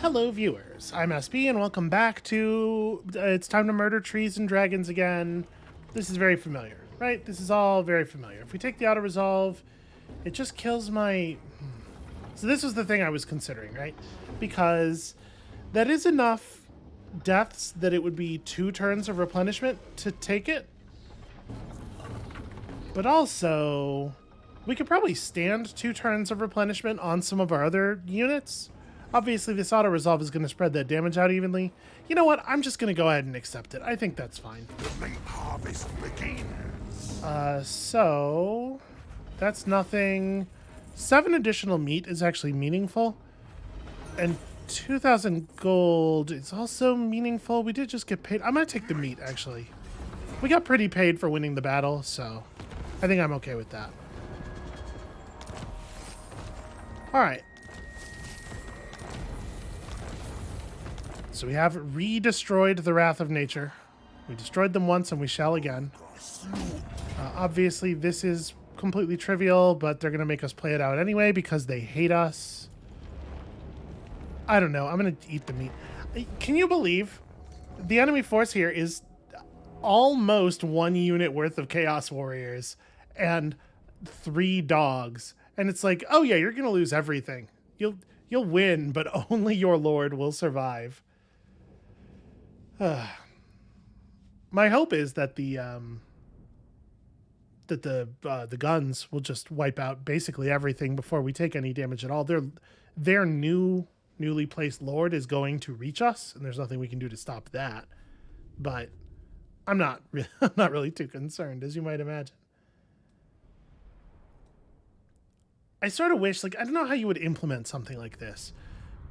Hello, viewers. I'm SB, and welcome back to It's Time to Murder Trees and Dragons again. This is very familiar, right? This is all very familiar. If we take the auto-resolve, it just kills my... So this was the thing I was considering, right? Because that is enough deaths that it would be 2 turns of replenishment to take it. But also, we could probably stand 2 turns of replenishment on some of our other units. Obviously, this auto-resolve is going to spread that damage out evenly. You know what? I'm just going to go ahead and accept it. I think that's fine. The late harvest begins. So... That's nothing. 7 additional meat is actually meaningful. And 2,000 gold is also meaningful. We did just get paid. I'm going to take the meat, actually. We got pretty paid for winning the battle, so I think I'm okay with that. Alright. So we have re-destroyed the Wrath of Nature. We destroyed them once and we shall again. Obviously, this is completely trivial, but they're going to make us play it out anyway because they hate us. I don't know. I'm going to eat the meat. Can you believe the enemy force here is almost 1 unit worth of Chaos Warriors and 3 dogs. And it's like, oh yeah, you're going to lose everything. You'll win, but only your lord will survive. My hope is that the guns will just wipe out basically everything before we take any damage at all. Their newly placed lord is going to reach us, and there's nothing we can do to stop that. But I'm not really too concerned, as you might imagine. I sort of wish, like, I don't know how you would implement something like this,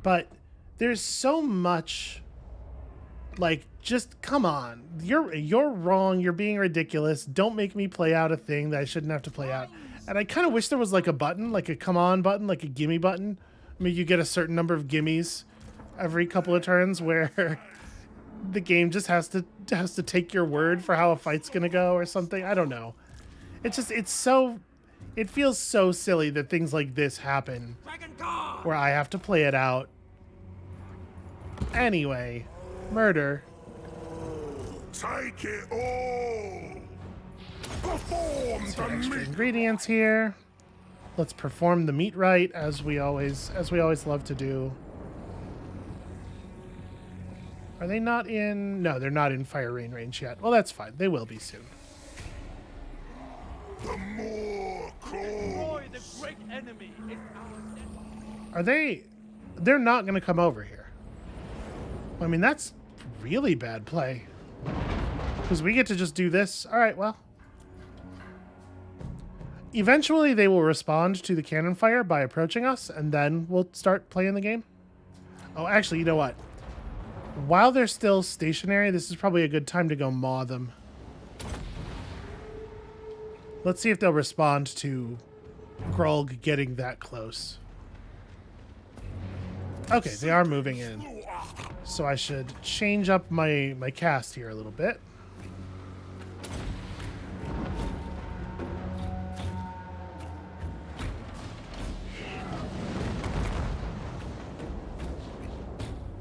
but there's so much. Like, just come on. You're wrong. You're being ridiculous. Don't make me play out a thing that I shouldn't have to play out. And I kind of wish there was like a button, like a come on button, like a gimme button. I mean, you get a certain number of gimmies every couple of turns where the game just has to take your word for how a fight's gonna go or something. I don't know. It feels so silly that things like this happen where I have to play it out. Anyway. Murder. Take it all. Perform Some the extra meat. ingredients here. Let's perform the meat right as we always love to do. Are they not in? No, they're not in fire rain range yet. Well, that's fine. They will be soon. The more Destroy the great enemy is ours. Are they? They're not going to come over here. I mean, that's really bad play. Because we get to just do this. All right, well. Eventually, they will respond to the cannon fire by approaching us, and then we'll start playing the game. Oh, actually, you know what? While they're still stationary, this is probably a good time to go maw them. Let's see if they'll respond to Grolg getting that close. Okay, they are moving in. So I should change up my cast here a little bit.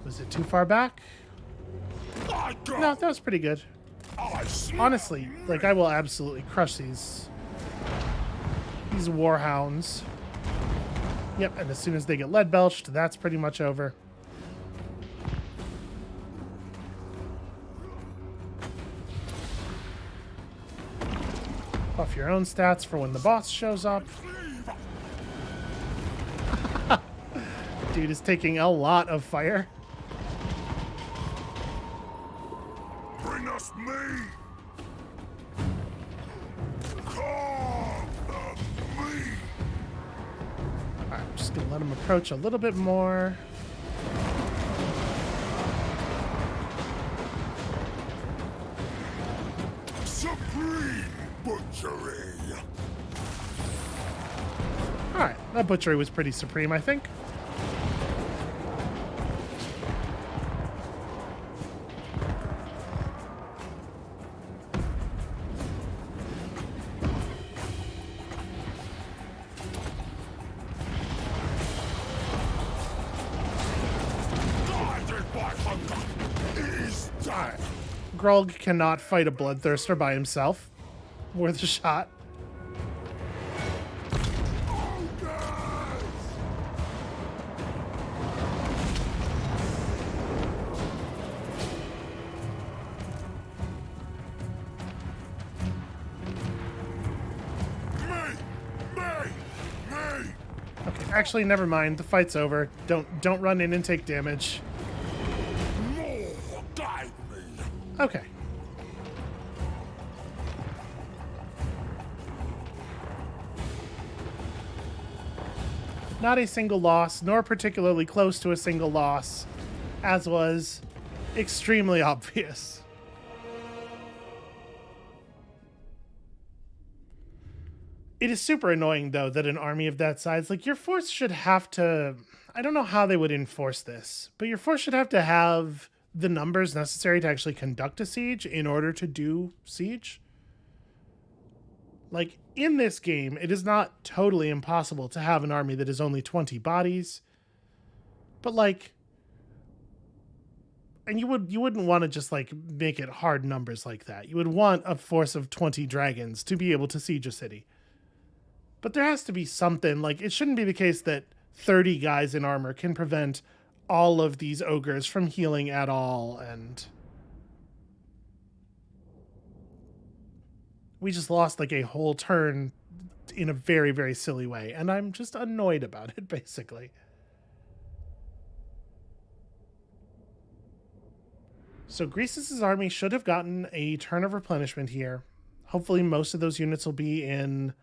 Was it too far back? No, that was pretty good. Honestly, like, I will absolutely crush these warhounds. Yep, and as soon as they get lead belched, that's pretty much over. Buff your own stats for when the boss shows up. Dude is taking a lot of fire. Bring us meat. Carve the meat. Alright, I'm just gonna let him approach a little bit more. Supreme butchery. Alright, that butchery was pretty supreme, I think. Grog cannot fight a bloodthirster by himself. Worth a shot. Okay, actually, never mind. The fight's over. Don't run in and take damage. More guide me. Okay. Not a single loss, nor particularly close to a single loss, as was extremely obvious. It is super annoying, though, that an army of that size, like, your force should have to... I don't know how they would enforce this, but your force should have to have the numbers necessary to actually conduct a siege in order to do siege. Like, in this game, it is not totally impossible to have an army that is only 20 bodies. But, like... And you wouldn't want to just, like, make it hard numbers like that. You would want a force of 20 dragons to be able to siege a city. But there has to be something. Like, it shouldn't be the case that 30 guys in armor can prevent all of these ogres from healing at all, and... We just lost, like, a whole turn in a very, very silly way, and I'm just annoyed about it, basically. So Greasus' army should have gotten a turn of replenishment here. Hopefully most of those units will be in...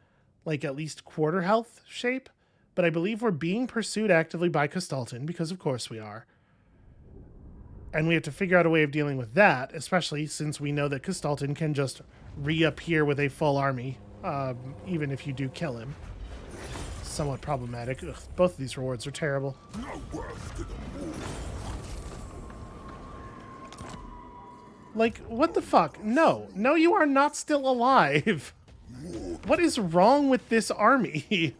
like at least quarter health shape, but I believe we're being pursued actively by Castalton, because of course we are. And we have to figure out a way of dealing with that, especially since we know that Castalton can just reappear with a full army, even if you do kill him. Somewhat problematic. Ugh, both of these rewards are terrible. Like, what the fuck? No, you are not still alive. What is wrong with this army?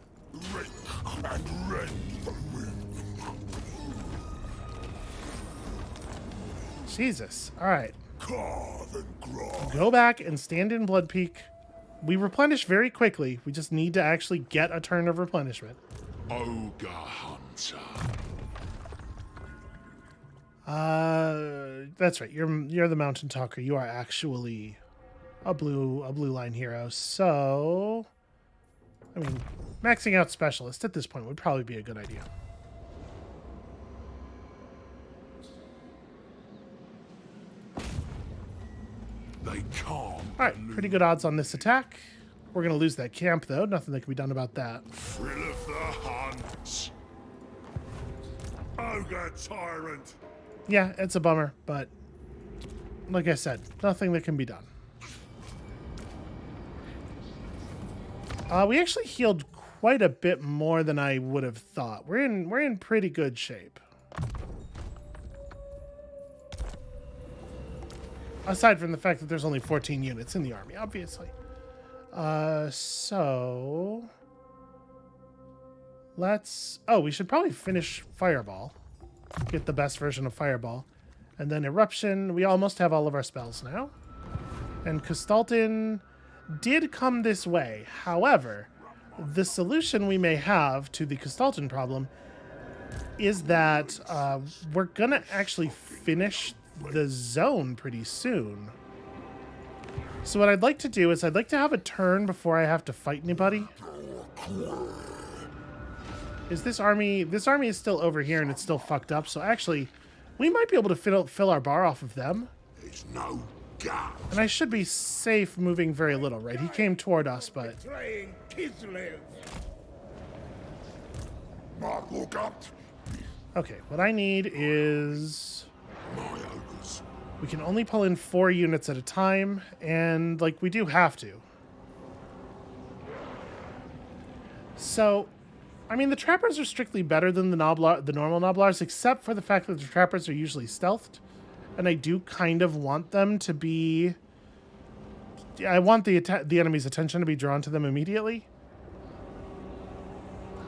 Jesus. All right. Go back and stand in Blood Peak. We replenish very quickly. We just need to actually get a turn of replenishment. Ogre Hunter. That's right. You're the Mountain Talker. You are actually a blue line hero. So, I mean, maxing out Specialist at this point would probably be a good idea. They can't. All right, pretty good odds on this attack. We're going to lose that camp, though. Nothing that can be done about that. Thrill of the hunt. Ogre Tyrant. Yeah, it's a bummer, but like I said, nothing that can be done. We actually healed quite a bit more than I would have thought. We're in pretty good shape. Aside from the fact that there's only 14 units in the army, obviously. So let's... Oh, we should probably finish Fireball. Get the best version of Fireball. And then Eruption. We almost have all of our spells now. And Castalton did come this way. However, the solution we may have to the Castalton problem is that we're going to actually finish the zone pretty soon. So what I'd like to do is I'd like to have a turn before I have to fight anybody. Is this army is still over here and it's still fucked up, so actually we might be able to fill our bar off of them. There's no God. And I should be safe moving very little, right? He came toward us, but... Mark, look up. Okay, what I need is... My ogres. We can only pull in 4 units at a time, and, like, we do have to. So, I mean, the Trappers are strictly better than the normal Noblars, except for the fact that the Trappers are usually stealthed, and I do kind of want them to be... I want the enemy's attention to be drawn to them immediately.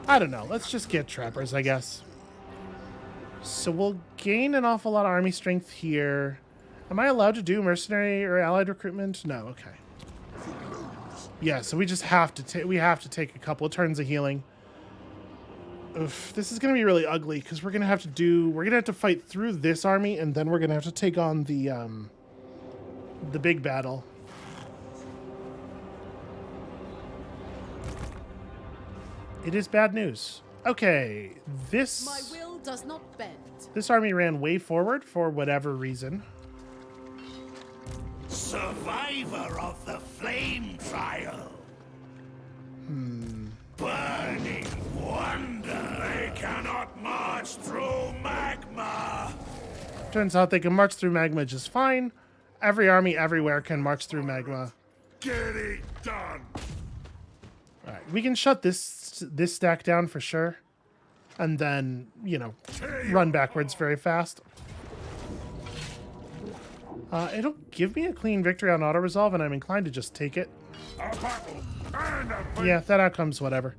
I don't know. Let's just get Trappers, I guess. So we'll gain an awful lot of army strength here. Am I allowed to do mercenary or allied recruitment? No, okay. Yeah, so we just have to take a couple of turns of healing. Oof, this is gonna be really ugly because we're gonna have to fight through this army, and then we're gonna have to take on the big battle. It is bad news. Okay, My will does not bend. this army ran way forward for whatever reason. Survivor of the flame trial. Burning wonder. They cannot march through magma. Turns out they can march through magma just fine. Every army everywhere can march through magma. Get it done. All right, we can shut this stack down for sure, and then, you know, run backwards very fast. It'll give me a clean victory on auto resolve, and I'm inclined to just take it. A battle and a fight. Yeah, that outcome's whatever.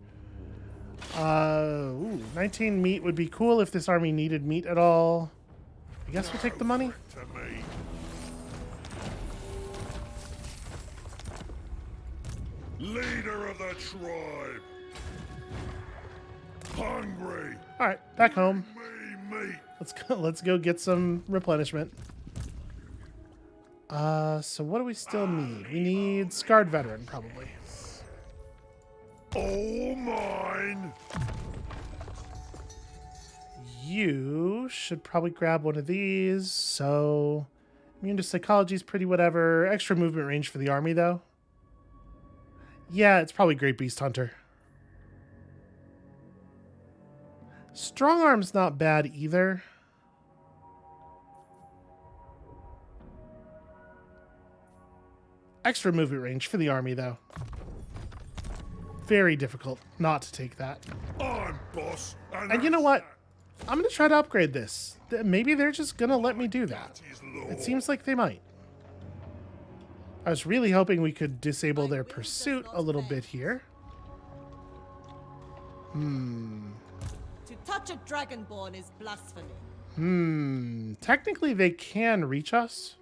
19 meat would be cool if this army needed meat at all. I guess we'll take the money. To me. Leader of the tribe. Hungry. All right, back home. Me meat. Let's go get some replenishment. So what do we still need? We need Scarred Veteran, probably. All mine. You should probably grab one of these. So, immune to psychology is pretty whatever. Extra movement range for the army, though. Yeah, it's probably Great Beast Hunter. Strong Arm's not bad either. Extra movement range for the army, though. Very difficult not to take that. I'm boss. And you know what? I'm going to try to upgrade this. Maybe they're just going to let me do that. It seems like they might. I was really hoping we could disable their pursuit a little bit here. To touch a dragonborn is blasphemy. Technically, they can reach us.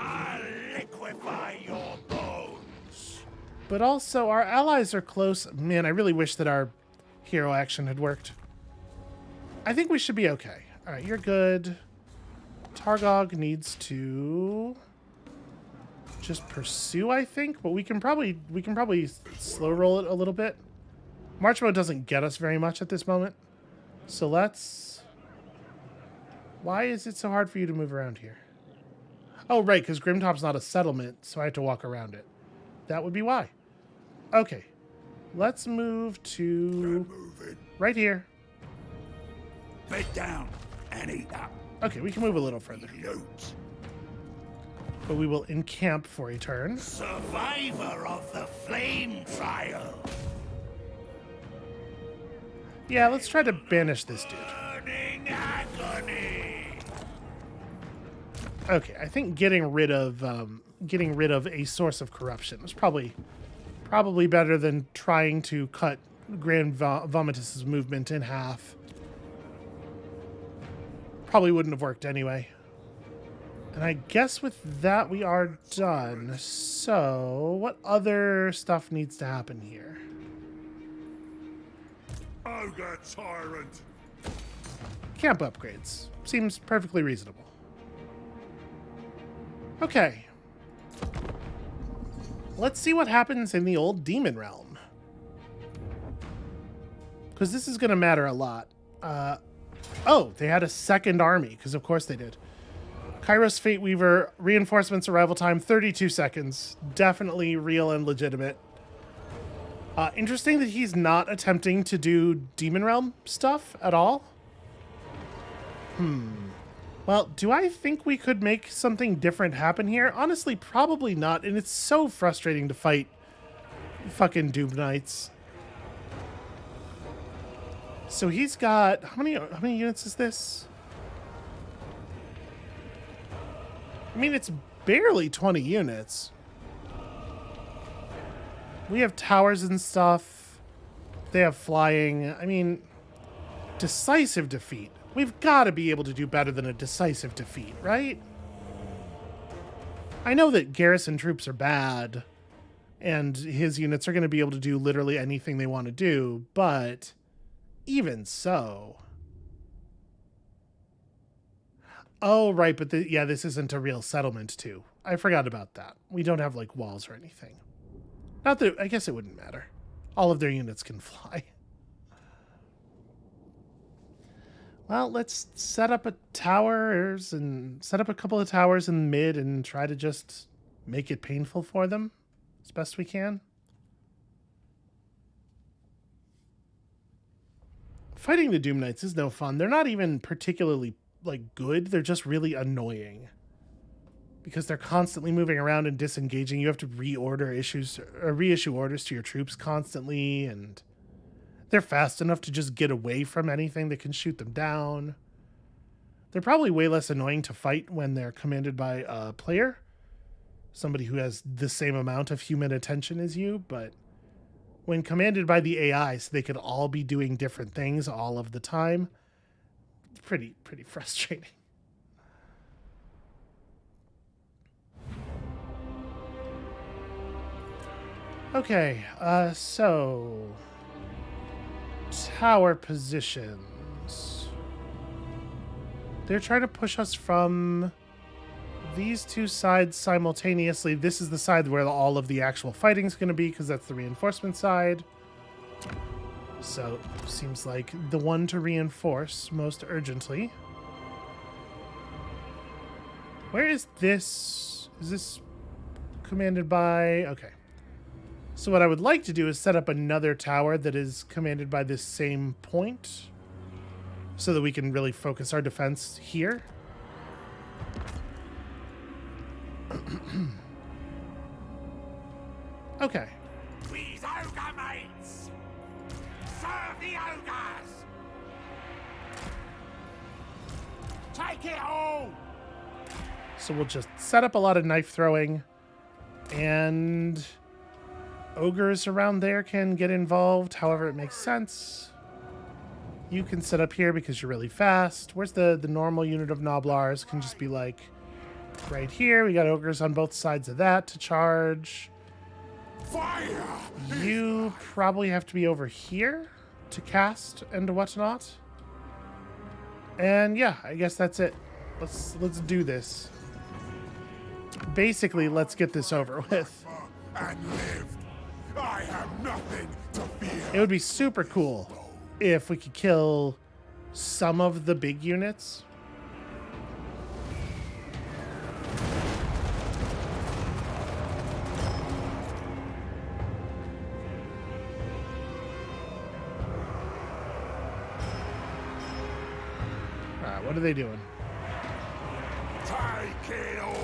I'll liquefy your bones. But also, our allies are close. Man, I really wish that our hero action had worked. I think we should be okay. All right, you're good. Targog needs to just pursue, I think, but we can probably slow roll it a little bit. March mode doesn't get us very much at this moment. So let's... Why is it so hard for you to move around here? Oh, right, because Grimtop's not a settlement, so I have to walk around it. That would be why. Okay. Let's move to right here. Bed down and eat up. Okay, we can move a little further. Loot. But we will encamp for a turn. Survivor of the flame trial. Yeah, let's try to banish this dude. Burning agony. Okay, I think getting rid of a source of corruption is probably better than trying to cut Grand Vomitus's movement in half. Probably wouldn't have worked anyway. And I guess with that we are done. So, what other stuff needs to happen here? Ogre tyrant. Camp upgrades. Seems perfectly reasonable. Okay. Let's see what happens in the old demon realm. Because this is going to matter a lot. Oh, they had a second army, because of course they did. Kairos Fate Weaver, reinforcements arrival time, 32 seconds. Definitely real and legitimate. Interesting that he's not attempting to do Demon Realm stuff at all. Well, do I think we could make something different happen here? Honestly, probably not, and it's so frustrating to fight fucking Doom Knights. So he's got... How many units is this? I mean, it's barely 20 units. We have towers and stuff. They have flying. I mean, decisive defeat. We've got to be able to do better than a decisive defeat, right? I know that garrison troops are bad, and his units are going to be able to do literally anything they want to do, but even so... Oh, right, but yeah, this isn't a real settlement, too. I forgot about that. We don't have, like, walls or anything. Not that... I guess it wouldn't matter. All of their units can fly. Well, let's set up a towers and set up a couple of towers in mid and try to just make it painful for them as best we can. Fighting the Doom Knights is no fun. They're not even particularly like good. They're just really annoying because they're constantly moving around and disengaging. You have to reissue orders to your troops constantly, and they're fast enough to just get away from anything that can shoot them down. They're probably way less annoying to fight when they're commanded by a player, somebody who has the same amount of human attention as you, but when commanded by the AI, so they could all be doing different things all of the time, it's pretty frustrating. Okay, so tower positions. They're trying to push us from these two sides simultaneously. This is the side where all of the actual fighting is going to be, because that's the reinforcement side. So, seems like the one to reinforce most urgently. Where is this? Is this commanded by... Okay. So what I would like to do is set up another tower that is commanded by this same point, so that we can really focus our defense here. Okay. These ogre mates! Serve the ogres! Take it all! So we'll just set up a lot of knife throwing, and ogres around there can get involved however it makes sense. You can set up here because you're really fast. Where's the normal unit of Noblars? Can just be like right here. We got ogres on both sides of that to charge. Fire! You probably have to be over here to cast and whatnot. And yeah, I guess that's it. Let's do this. Basically, let's get this over with. And live. I have nothing to fear. It would be super cool if we could kill some of the big units. Alright, what are they doing? Take it all!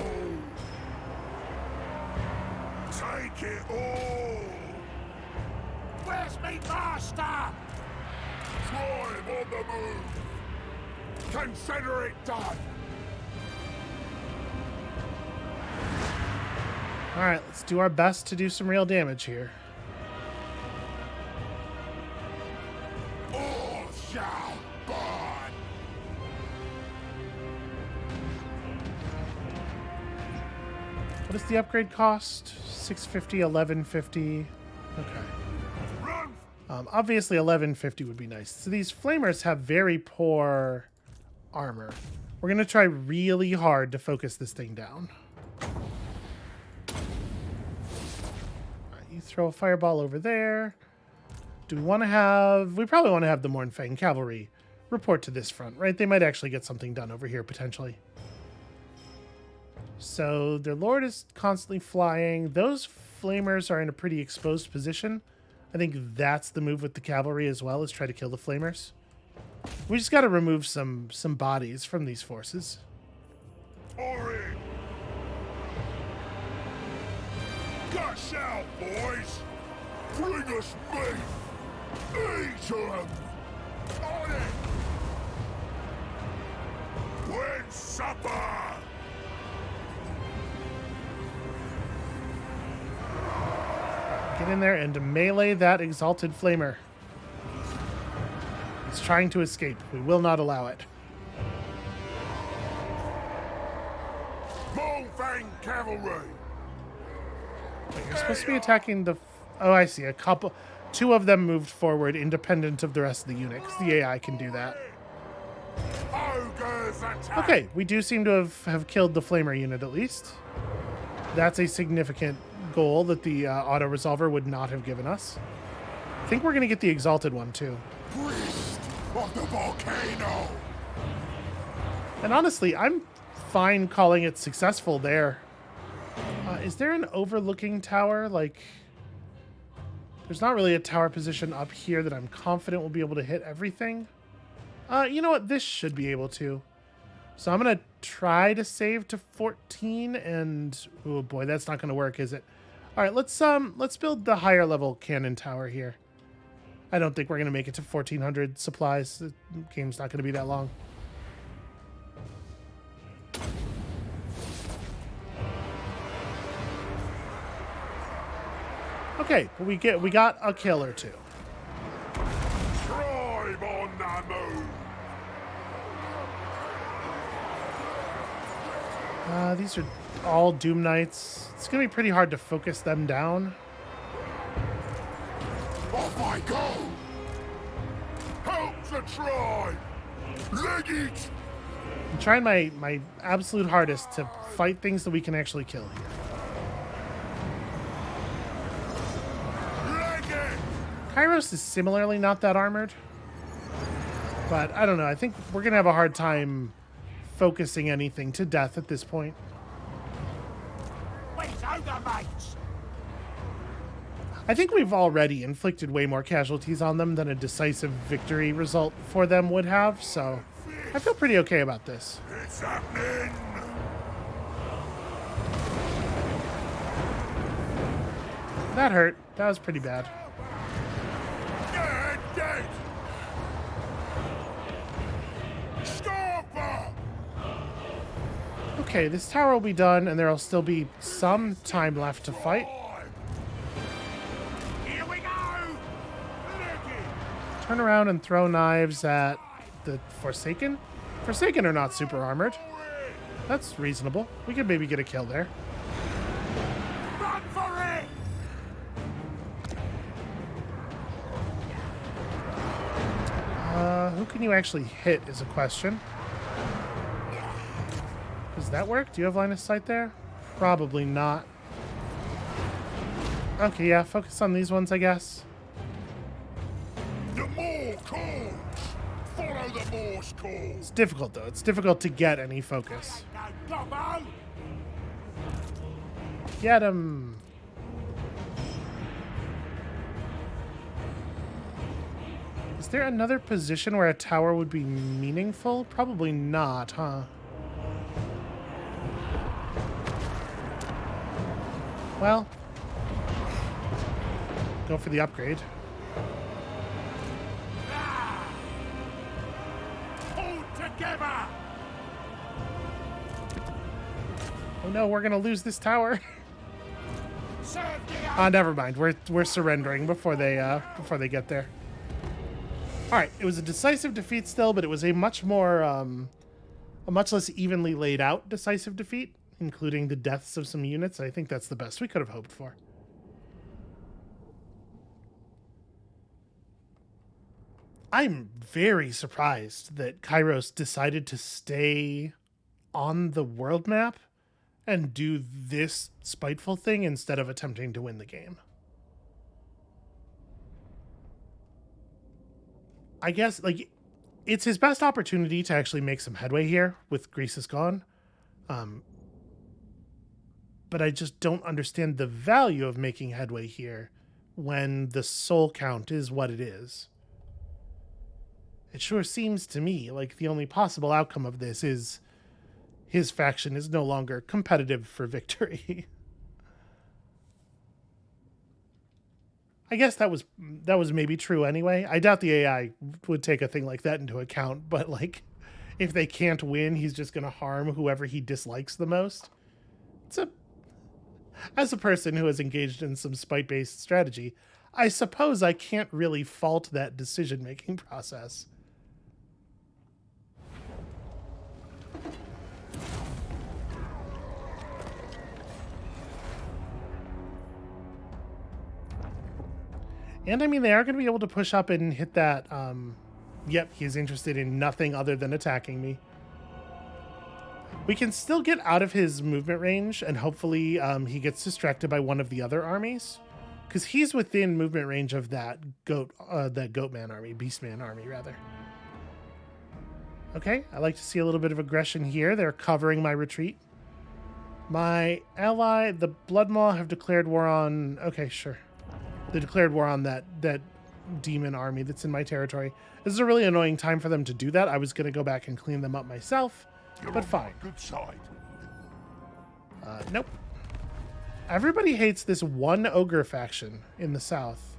Take it all! Where's me master? Tribe on the move! Consider it done! Alright, let's do our best to do some real damage here. All shall burn! What does the upgrade cost? 650, 1150. Okay. Run! Obviously 1150 would be nice. So these flamers have very poor armor. We're going to try really hard to focus this thing down. Alright, you throw a fireball over there. Do we want to have... We probably want to have the Mornfang cavalry report to this front, right? They might actually get something done over here, potentially. So their lord is constantly flying. Those flamers are in a pretty exposed position. I think that's the move with the cavalry as well, is try to kill the flamers. We just got to remove some bodies from these forces. Ori! Gush out, boys! Bring us meat! Eat 'em! On it! When's supper? Get in there and melee that exalted flamer. He's trying to escape. We will not allow it. Bullfang cavalry. You're supposed to be attacking the... Oh, I see. Two of them moved forward independent of the rest of the unit, because the AI can do that. Ogres attack. Okay, we do seem to have killed the flamer unit at least. That's a significant goal that the auto-resolver would not have given us. I think we're going to get the exalted one, too. Priest of the volcano. And honestly, I'm fine calling it successful there. Is there an overlooking tower? Like, there's not really a tower position up here that I'm confident will be able to hit everything. You know what? This should be able to. So I'm going to try to save to 14 and... Oh boy, that's not going to work, is it? All right, let's build the higher level cannon tower here. I don't think we're going to make it to 1400 supplies. The game's not going to be that long. Okay, but we got a kill or two. Tribe on the move. These are all Doom Knights. It's going to be pretty hard to focus them down. Off I go. Help the tribe. Leg it. I'm trying my absolute hardest to fight things that we can actually kill here. Leg it. Kairos is similarly not that armored. But I don't know. I think we're going to have a hard time focusing anything to death at this point. Wait, ogre mates. I think we've already inflicted way more casualties on them than a decisive victory result for them would have, so I feel pretty okay about this. It's happening. That hurt. That was pretty bad. Dead, dead. Stop her. Okay, this tower will be done, and there will still be some time left to fight. Here we go. Leg it. Turn around and throw knives at the Forsaken. Forsaken are not super armored. That's reasonable. We could maybe get a kill there. Run for it. Who can you actually hit is a question. Does that work? Do you have line of sight there? Probably not. Okay, yeah, focus on these ones, I guess. The more calls. Follow the Morse calls. It's difficult, though. It's difficult to get any focus. No gobbo. Get him! Is there another position where a tower would be meaningful? Probably not, huh? Well, go for the upgrade. Hold together. Oh no, we're gonna lose this tower. Serve the Never mind. We're surrendering before they get there. All right, it was a decisive defeat still, but it was a much less evenly laid out decisive defeat, including the deaths of some units. I think that's the best we could have hoped for. I'm very surprised that Kairos decided to stay on the world map and do this spiteful thing instead of attempting to win the game. I guess, like, it's his best opportunity to actually make some headway here with Greece gone. But I just don't understand the value of making headway here when the soul count is what it is. It sure seems to me like the only possible outcome of this is his faction is no longer competitive for victory. I guess that was maybe true anyway. I doubt the AI would take a thing like that into account, but like if they can't win, he's just going to harm whoever he dislikes the most. As a person who has engaged in some spite-based strategy, I suppose I can't really fault that decision-making process. And I mean, they are going to be able to push up and hit that. Yep, he's interested in nothing other than attacking me. We can still get out of his movement range, and hopefully he gets distracted by one of the other armies. Because he's within movement range of that Goatman army, Beastman army, rather. Okay, I like to see a little bit of aggression here. They're covering my retreat. My ally, the Bloodmaw, have declared war on... Okay, sure. They declared war on that demon army that's in my territory. This is a really annoying time for them to do that. I was going to go back and clean them up myself, but fine. Good side. Nope. Everybody hates this one ogre faction in the south.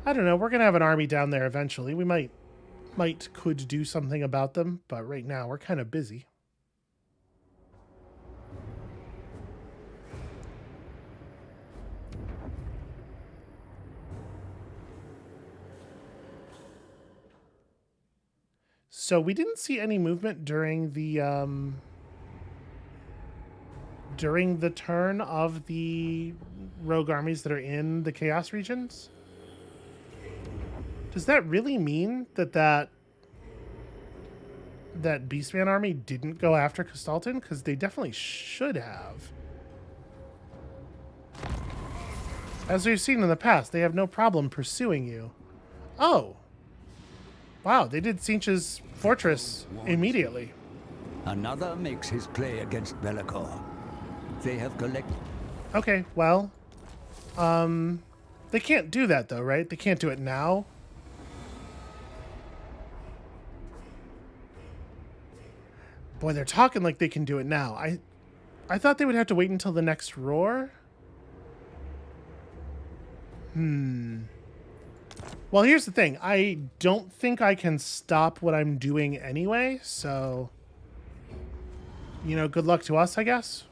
I don't know. We're going to have an army down there eventually. We could do something about them, but right now we're kind of busy. So we didn't see any movement during the turn of the rogue armies that are in the Chaos regions. Does that really mean that Beastman army didn't go after Castalton? Because they definitely should have. As we've seen in the past, they have no problem pursuing you. Oh. Wow, they did Sinch's fortress immediately. Another makes his play against Be'lakor. They have collected... Okay, well... they can't do that though, right? They can't do it now. Boy, they're talking like they can do it now. I thought they would have to wait until the next roar. Well, here's the thing. I don't think I can stop what I'm doing anyway, so... You know, good luck to us, I guess.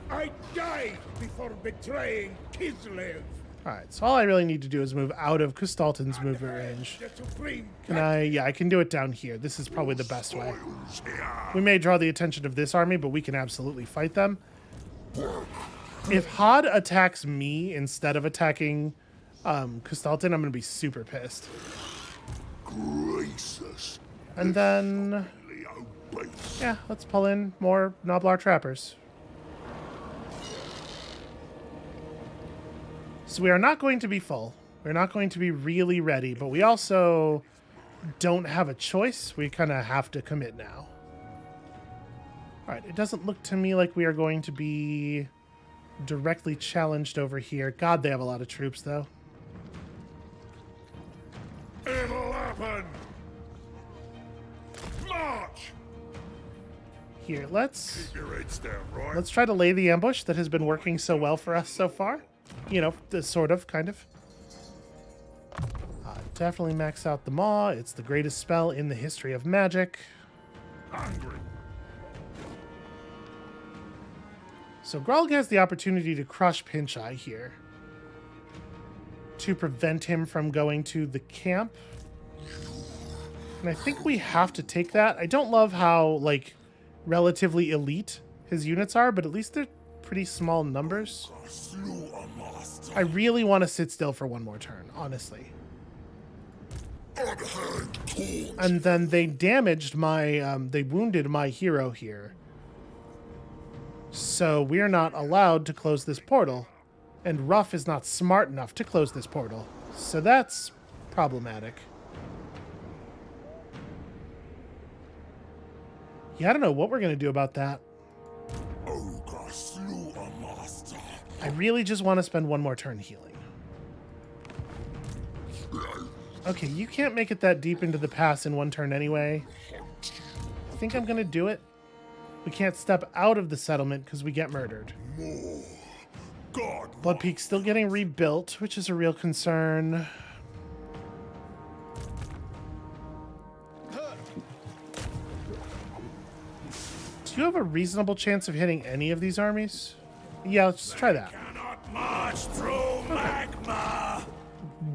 I died before betraying Kislev. Alright, so all I really need to do is move out of Castalton's movement range. Can I... Yeah, I can do it down here. This is probably the best way. We may draw the attention of this army, but we can absolutely fight them. If Hod attacks me instead of attacking Castalton, I'm going to be super pissed. And then... Yeah, let's pull in more Noblar trappers. So we are not going to be full. We're not going to be really ready, but we also don't have a choice. We kind of have to commit now. All right, it doesn't look to me like we are going to be directly challenged over here. God, they have a lot of troops, though. It'll happen. March. Here, let's Keep your heads down, right? let's try to lay the ambush that has been working so well for us so far. You know, sort of, kind of. Definitely max out the Maw. It's the greatest spell in the history of magic. Hungry. So Grog has the opportunity to crush Pincheye here to prevent him from going to the camp. And I think we have to take that. I don't love how, like, relatively elite his units are, but at least they're pretty small numbers. I really want to sit still for one more turn, honestly. And then they damaged my, they wounded my hero here. So we're not allowed to close this portal. And Ruff is not smart enough to close this portal. So that's problematic. Yeah, I don't know what we're going to do about that. I really just want to spend one more turn healing. Okay, you can't make it that deep into the pass in one turn anyway. I think I'm going to do it. We can't step out of the settlement because we get murdered. Blood Peak's still getting rebuilt, which is a real concern. Do you have a reasonable chance of hitting any of these armies? Yeah, let's try that. Cannot march through magma.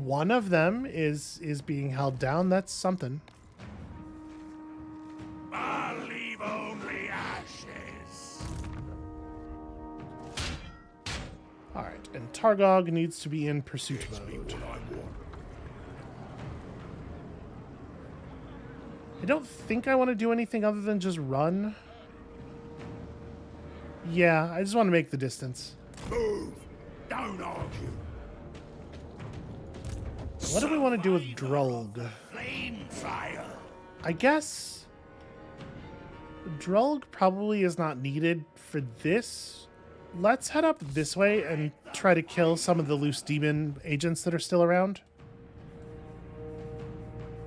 One of them is being held down. That's something. Alright, and Targog needs to be in pursuit mode. I don't think I want to do anything other than just run. Yeah, I just want to make the distance. Move! Don't argue! What do we want to do with Drulg? Flame fire! I guess Drulg probably is not needed for this. Let's head up this way and try to kill some of the loose demon agents that are still around.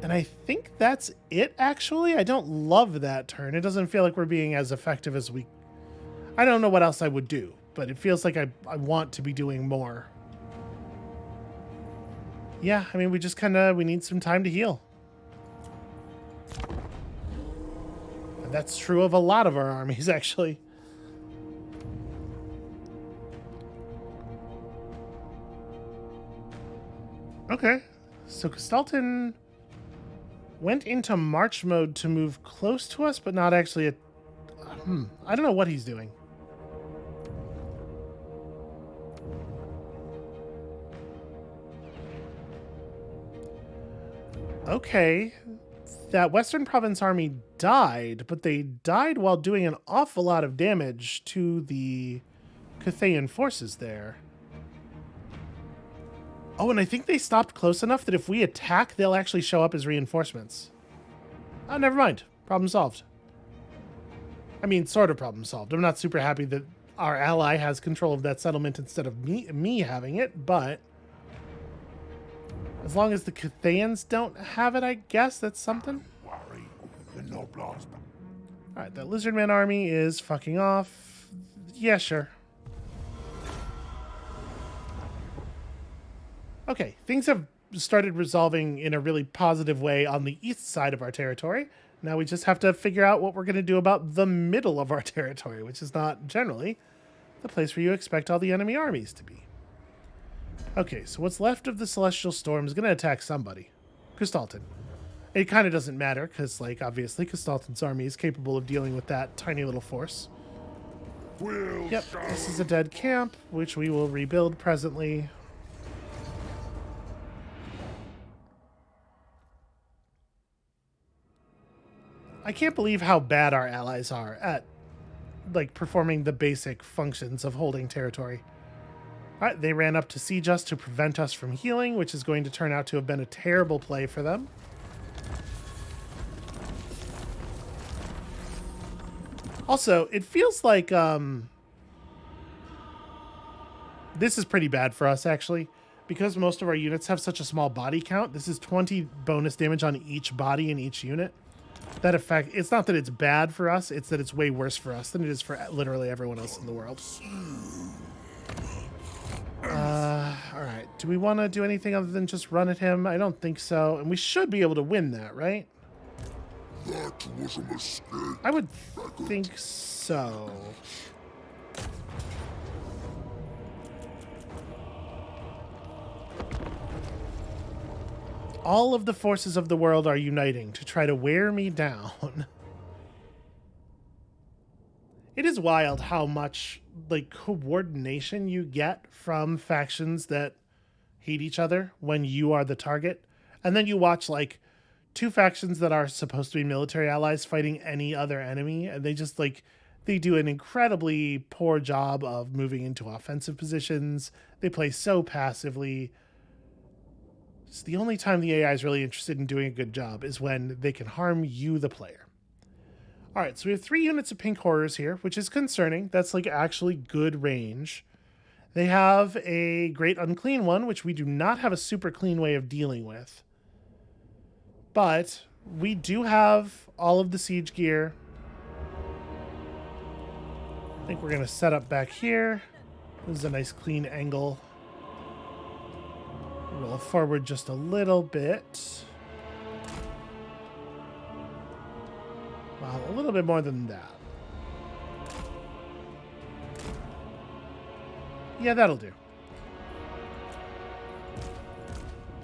And I think that's it, actually. I don't love that turn. It doesn't feel like we're being as effective as we... I don't know what else I would do, but it feels like I want to be doing more. Yeah, I mean, we just we need some time to heal. And that's true of a lot of our armies, actually. Okay, so Castalton went into march mode to move close to us, but not actually I don't know what he's doing. Okay, that Western Province army died, but they died while doing an awful lot of damage to the Cathayan forces there. Oh, and I think they stopped close enough that if we attack, they'll actually show up as reinforcements. Oh, never mind. Problem solved. I mean, sort of problem solved. I'm not super happy that our ally has control of that settlement instead of me having it, but as long as the Cathayans don't have it, I guess that's something. Worry, the Noblars. Alright, that Lizardman army is fucking off. Yeah, sure. Okay, things have started resolving in a really positive way on the east side of our territory. Now we just have to figure out what we're going to do about the middle of our territory, which is not generally the place where you expect all the enemy armies to be. Okay, so what's left of the Celestial Storm is going to attack somebody. Castalton. It kind of doesn't matter, because, like, obviously, Castalton's army is capable of dealing with that tiny little force. Yep, this is a dead camp, which we will rebuild presently. I can't believe how bad our allies are at, like, performing the basic functions of holding territory. All right, they ran up to siege us to prevent us from healing, which is going to turn out to have been a terrible play for them. Also, it feels like this is pretty bad for us, actually. Because most of our units have such a small body count, this is 20 bonus damage on each body in each unit. That effect, it's not that it's bad for us, it's that it's way worse for us than it is for literally everyone else in the world. Alright, do we want to do anything other than just run at him? I don't think so, and we should be able to win that, right? That was a mistake. I would think so. All of the forces of the world are uniting to try to wear me down. It is wild how much, like, coordination you get from factions that hate each other when you are the target. And then you watch, like, two factions that are supposed to be military allies fighting any other enemy, and they just, like, they do an incredibly poor job of moving into offensive positions. They play so passively. It's the only time the AI is really interested in doing a good job is when they can harm you, the player. All right, so we have 3 units of pink horrors here, which is concerning. That's, like, actually good range. They have a great unclean one, which we do not have a super clean way of dealing with. But we do have all of the siege gear. I think we're going to set up back here. This is a nice clean angle. Roll forward just a little bit. Well, a little bit more than that. Yeah, that'll do.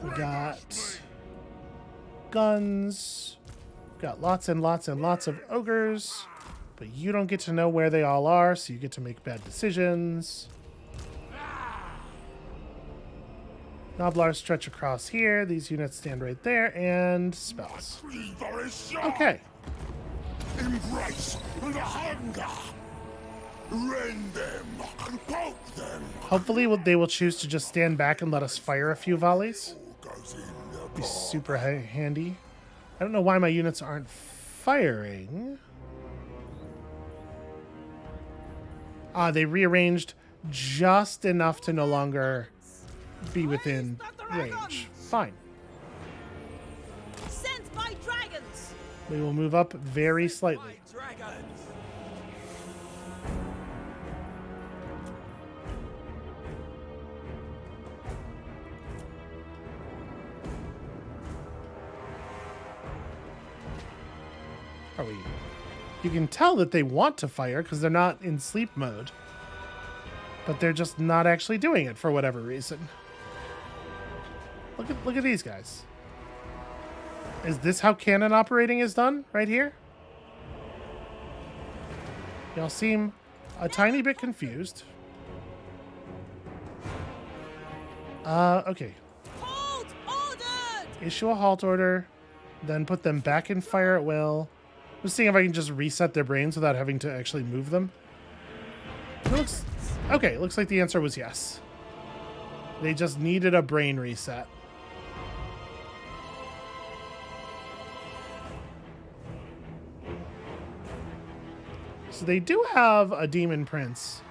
We got guns. Got lots and lots and lots of ogres. But you don't get to know where they all are, so you get to make bad decisions. Noblars stretch across here. These units stand right there, and spells. Okay. Embrace the hunger. Rend them. Poke them. Hopefully they will choose to just stand back and let us fire a few volleys. Goes in the Be super handy. I don't know why my units aren't firing. They rearranged just enough to no longer be within range. Fine. Sent by dragons. We will move up very slightly. Dragons. Are we? You can tell that they want to fire because they're not in sleep mode. But they're just not actually doing it for whatever reason. Look at these guys. Is this how cannon operating is done right here? Y'all seem a tiny bit confused. Okay. Hold ordered. Issue a halt order, then put them back in fire at will. I'm seeing if I can just reset their brains without having to actually move them. Okay, looks like the answer was yes. They just needed a brain reset. So they do have a demon prince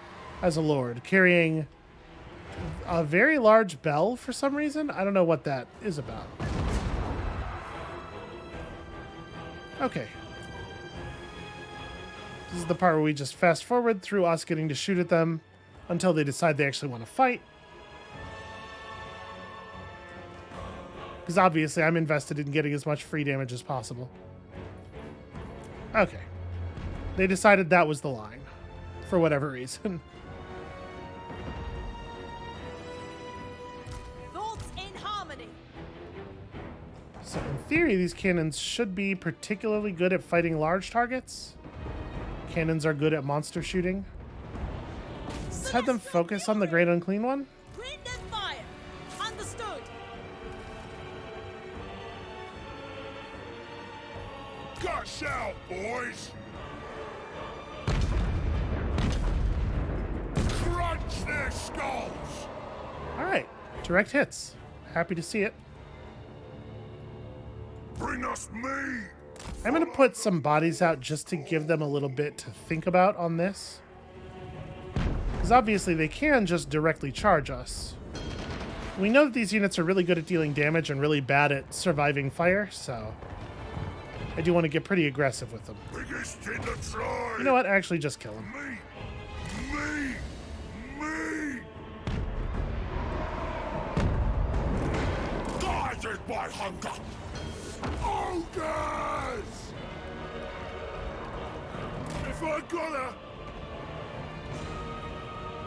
as a lord, carrying a very large bell for some reason. I don't know what that is about. Okay. This is the part where we just fast forward through us getting to shoot at them until they decide they actually want to fight. Because obviously I'm invested in getting as much free damage as possible. Okay. They decided that was the line, for whatever reason. Thoughts in harmony. So in theory, these cannons should be particularly good at fighting large targets. Cannons are good at monster shooting. Let's have them focus on the Great Unclean One. Green and fire. Understood. Gush out, boys. Crunch their skulls. All right, direct hits. Happy to see it. Bring us meat. I'm going to put some bodies out just to give them a little bit to think about on this. Because obviously they can just directly charge us. We know that these units are really good at dealing damage and really bad at surviving fire, so I do want to get pretty aggressive with them. Biggest in the tribe. You know what? Actually, just kill them. Me. Guided by hunger. Ogres! If I gotta...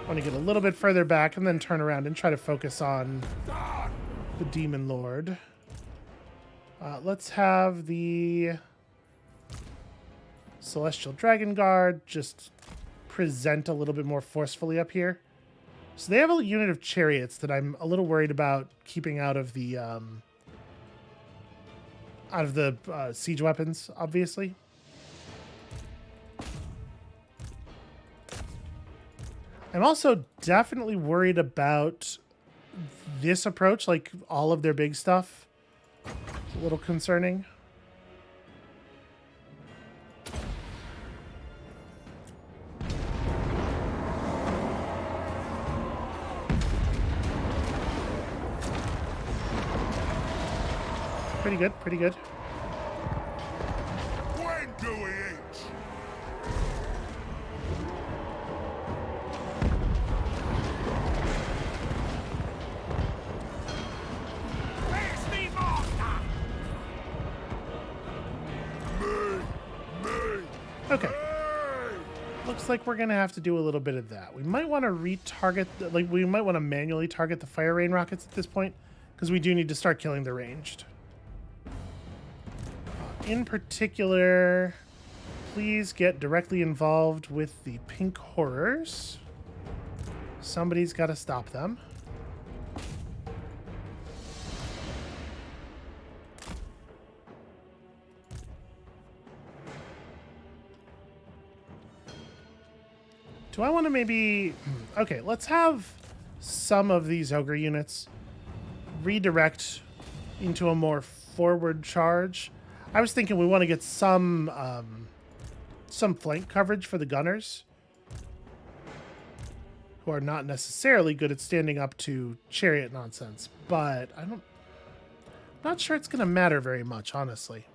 I want to get a little bit further back and then turn around and try to focus on the Demon Lord. Let's have the Celestial Dragon Guard just present a little bit more forcefully up here. So they have a unit of chariots that I'm a little worried about keeping out of the siege weapons, obviously. I'm also definitely worried about this approach, like all of their big stuff. It's a little concerning. Pretty good, pretty good. When do we eat? Face me, master! Me! Okay. Hey! Looks like we're gonna have to do a little bit of that. We might want to retarget, like we might want to manually target the fire rain rockets at this point, because we do need to start killing the ranged. In particular, please get directly involved with the pink horrors. Somebody's got to stop them. Do I want to maybe... Okay, let's have some of these ogre units redirect into a more forward charge. I was thinking we want to get some flank coverage for the gunners, who are not necessarily good at standing up to chariot nonsense, but I'm not sure it's going to matter very much, honestly.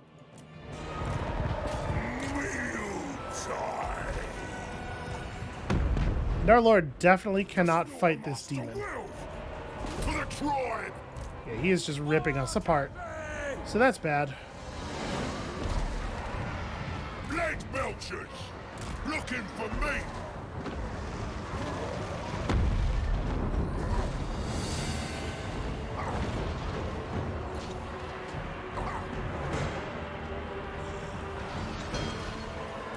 And our lord definitely cannot fight this demon. For the tribe. Yeah, he is just ripping us apart. So that's bad. Leg belchers, looking for me.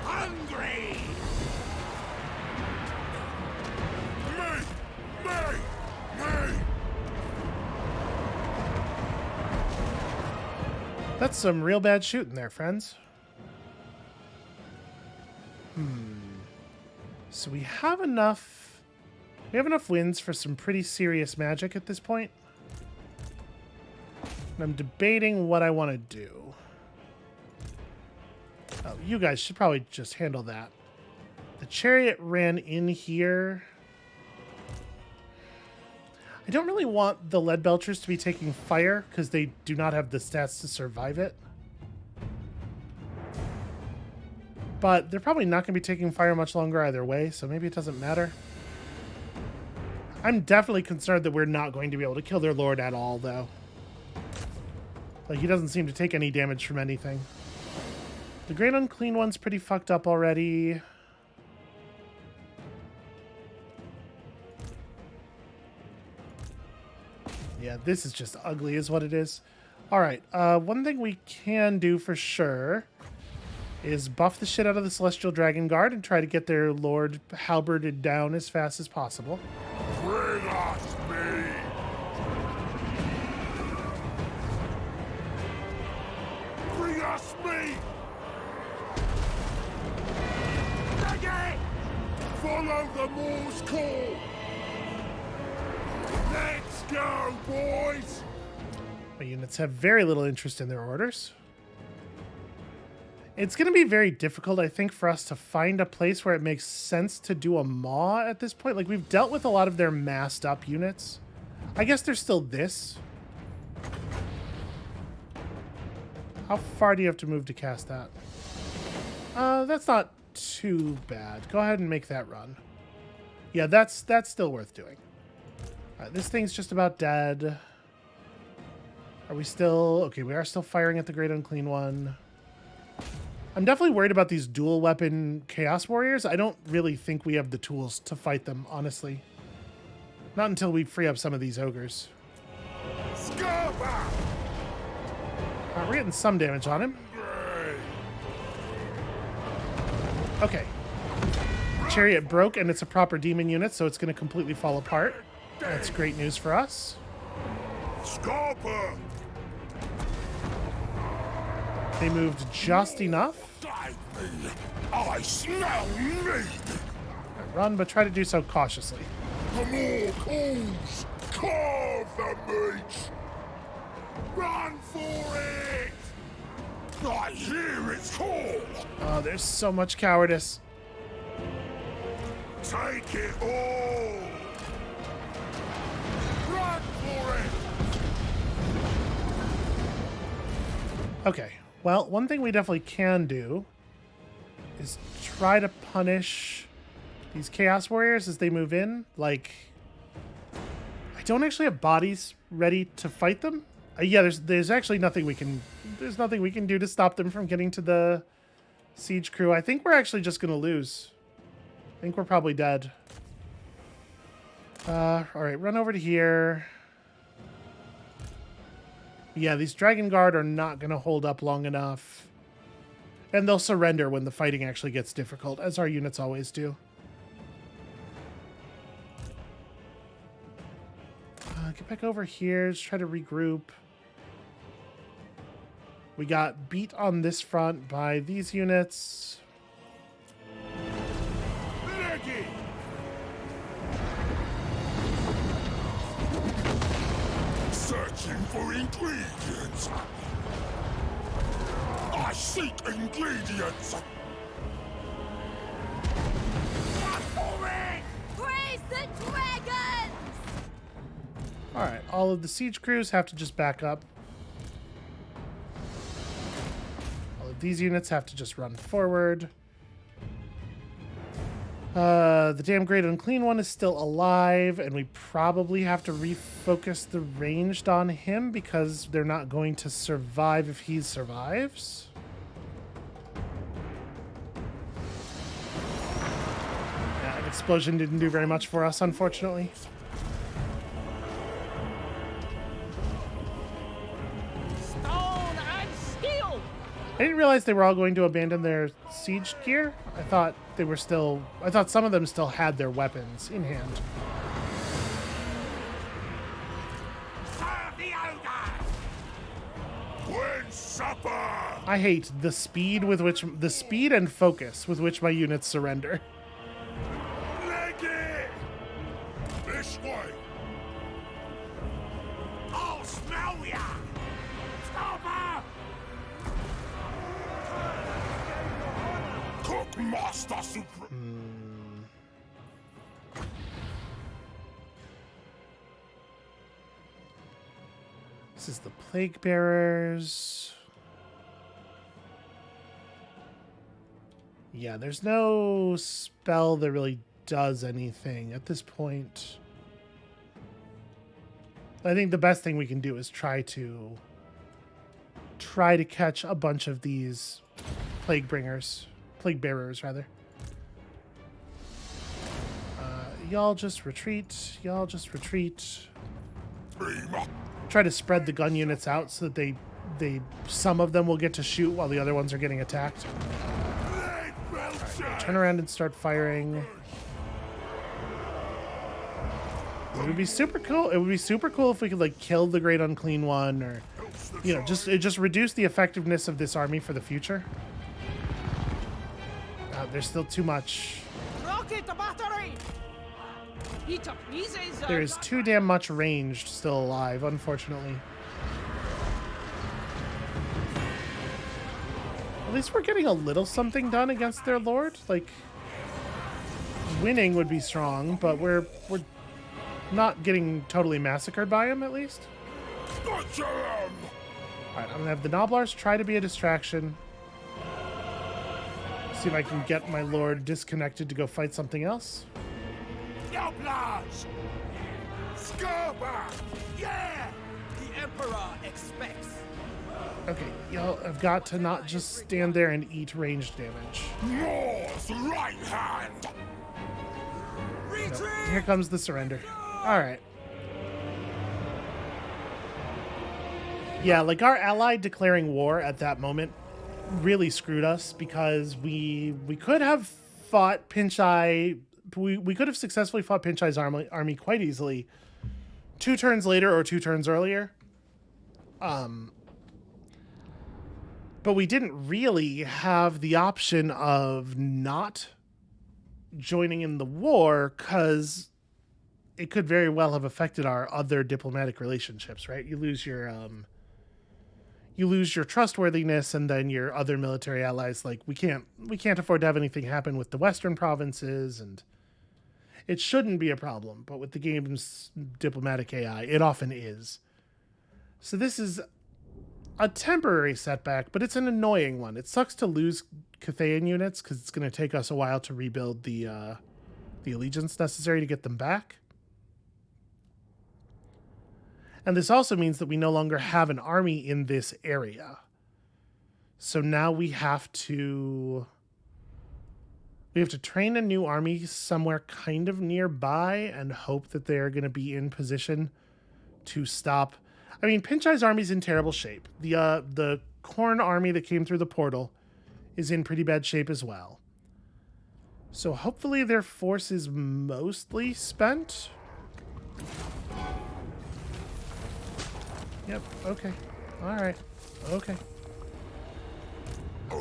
Hungry. Me. That's some real bad shooting there, friends. So we have enough wins for some pretty serious magic at this point. And I'm debating what I want to do. Oh, you guys should probably just handle that. The chariot ran in here. I don't really want the lead belchers to be taking fire because they do not have the stats to survive it. But they're probably not going to be taking fire much longer either way, so maybe it doesn't matter. I'm definitely concerned that we're not going to be able to kill their lord at all, though. Like, he doesn't seem to take any damage from anything. The Great Unclean One's pretty fucked up already. Yeah, this is just ugly is what it is. Alright, one thing we can do for sure is buff the shit out of the Celestial Dragon Guard and try to get their lord halberded down as fast as possible. Bring us me. Bring us me. Follow the Moor's call. Let's go, boys. My units have very little interest in their orders. It's going to be very difficult, I think, for us to find a place where it makes sense to do a maw at this point. Like, we've dealt with a lot of their massed up units. I guess there's still this. How far do you have to move to cast that? That's not too bad. Go ahead and make that run. Yeah, that's still worth doing. All right, this thing's just about dead. Are we still... Okay, we are still firing at the Great Unclean One. I'm definitely worried about these dual weapon Chaos Warriors. I don't really think we have the tools to fight them, honestly. Not until we free up some of these ogres. We're getting some damage on him. Okay. The chariot broke, and it's a proper demon unit, so it's going to completely fall apart. That's great news for us. Scarper. They moved just enough. I smell meat. Run, but try to do so cautiously. The more calls. Carve the meat. Run for it. I hear its call. Oh, there's so much cowardice. Take it all. Run for it. Okay. Well, one thing we definitely can do is try to punish these Chaos Warriors as they move in. Like, I don't actually have bodies ready to fight them. Yeah, there's actually nothing we can... There's nothing we can do to stop them from getting to the siege crew. I think we're actually just going to lose. I think we're probably dead. All right, run over to here. Yeah, these Dragon Guard are not going to hold up long enough. And they'll surrender when the fighting actually gets difficult, as our units always do. Get back over here. Just try to regroup. We got beat on this front by these units. looking for ingredients. I seek ingredients. Run for it! Praise the dragons! All right, all of the siege crews have to just back up. All of these units have to just run forward. The damn Great Unclean One is still alive, and we probably have to refocus the ranged on him because they're not going to survive if he survives. Yeah, an explosion didn't do very much for us, unfortunately. Stone and steel! I didn't realize they were all going to abandon their siege gear. I thought some of them still had their weapons in hand. Serve the ogres! Win supper! I hate the speed and focus with which my units surrender. Leg it! This way! I'll smell ya! Stop her! Cook Master Supreme! This is the Plague Bearers. Yeah, there's no spell that really does anything at this point. I think the best thing we can do is try to catch a bunch of these Plague Bearers, rather. Y'all just retreat. Y'all just retreat. Try to spread the gun units out so that some of them will get to shoot while the other ones are getting attacked. Right, turn around and start firing. It would be super cool. It would be super cool if we could like kill the Great Unclean One, or just reduce the effectiveness of this army for the future. There's still too much. Rocket battery! There is too damn much ranged still alive, unfortunately. At least we're getting a little something done against their lord. Like, winning would be strong, but we're not getting totally massacred by him, at least. Butcher 'em! Alright, I'm gonna have the Noblars try to be a distraction. See if I can get my lord disconnected to go fight something else. Noblars! Scarber! Yeah! The Emperor expects. Okay, y'all have got to not just stand there and eat ranged damage. Moore's right hand! Retreat! Here comes the surrender. Alright. Yeah, like our ally declaring war at that moment really screwed us because we could have fought Pinchai. We could have successfully fought Pinchai's army quite easily 2 turns later or 2 turns earlier. But we didn't really have the option of not joining in the war because it could very well have affected our other diplomatic relationships, right? You lose your trustworthiness, and then your other military allies, like, we can't afford to have anything happen with the Western provinces, and it shouldn't be a problem, but with the game's diplomatic AI, it often is. So this is a temporary setback, but it's an annoying one. It sucks to lose Cathayan units because it's going to take us a while to rebuild the allegiance necessary to get them back. And this also means that we no longer have an army in this area. So now we have to train a new army somewhere kind of nearby and hope that they're going to be in position to stop. I mean, Pinchai's army's in terrible shape. The Khorne army that came through the portal is in pretty bad shape as well. So hopefully their force is mostly spent. Yep, okay. Alright. Okay.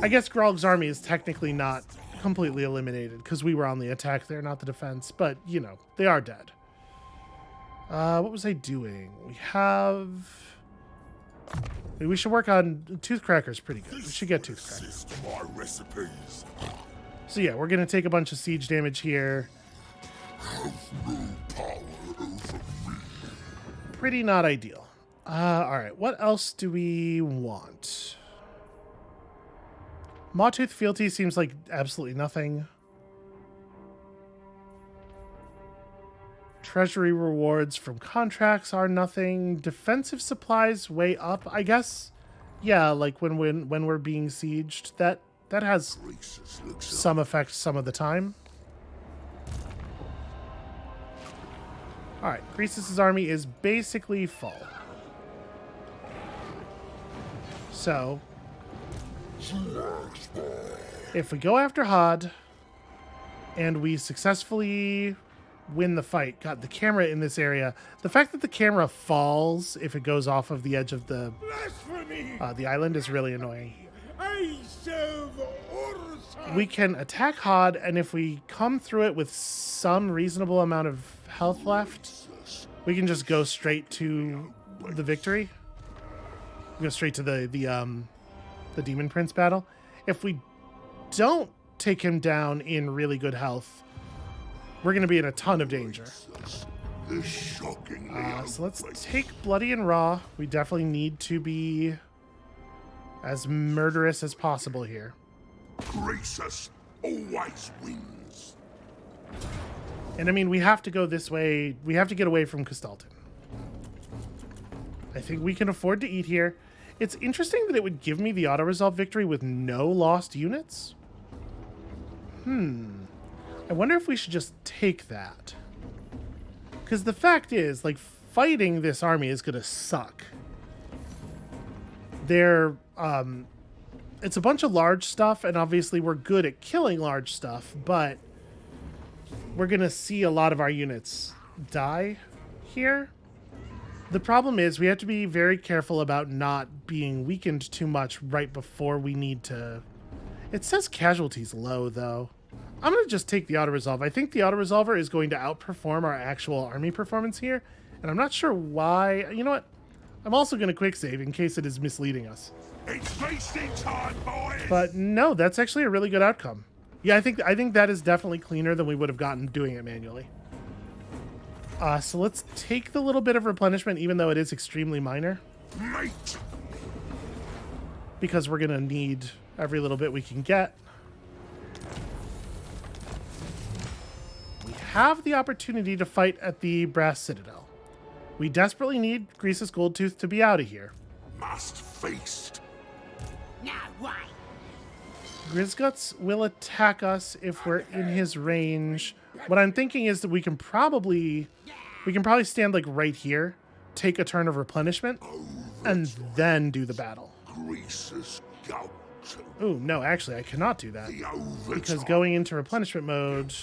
I guess Grog's army is technically not completely eliminated because we were on the attack there, not the defense. But, they are dead. What was I doing? We have We should work on tooth crackers. Pretty good. We should get tooth crackers. Resist my recipes. So yeah, we're gonna take a bunch of siege damage here. Power over me. Pretty not ideal. All right, what else do we want? Mawtooth fealty seems like absolutely nothing. Treasury rewards from contracts are nothing. Defensive supplies way up, I guess. Yeah, like when we're being sieged, that has Rhesus looks some effect some of the time. All right, Croesus's army is basically full. So, if we go after Hod and we successfully win the fight, God, the camera in this area, the fact that the camera falls if it goes off of the edge of the island is really annoying. I serve Ursa. We can attack Hod, and if we come through it with some reasonable amount of health left, we can just go straight to the victory. Go straight to the Demon Prince battle. If we don't take him down in really good health, we're going to be in a ton of danger. This shockingly So let's take Bloody and Raw. We definitely need to be as murderous as possible here. Rhesus always wins. And I mean, we have to go this way. We have to get away from Castalton. I think we can afford to eat here. It's interesting that it would give me the auto-resolve victory with no lost units. I wonder if we should just take that. Because the fact is, like, fighting this army is going to suck. They're, it's a bunch of large stuff, and obviously we're good at killing large stuff, but we're going to see a lot of our units die here. The problem is we have to be very careful about not being weakened too much right before we need to... It says casualties low, though. I'm going to just take the auto-resolve. I think the auto-resolver is going to outperform our actual army performance here, and I'm not sure why. You know what? I'm also going to quick save in case it is misleading us. It's feasting time, boys. But no, that's actually a really good outcome. Yeah, I think that is definitely cleaner than we would have gotten doing it manually. So let's take the little bit of replenishment, even though it is extremely minor, Mate. because we're going to need every little bit we can get. We have the opportunity to fight at the Brass Citadel. We desperately need Grease's Goldtooth to be out of here. Must feast. Now why? Grizguts will attack us if we're in his range. What I'm thinking is that we can probably stand like right here, take a turn of replenishment, and then do the battle. Grease's goat. Ooh, no, actually, I cannot do that. The overtime. Because going into replenishment mode...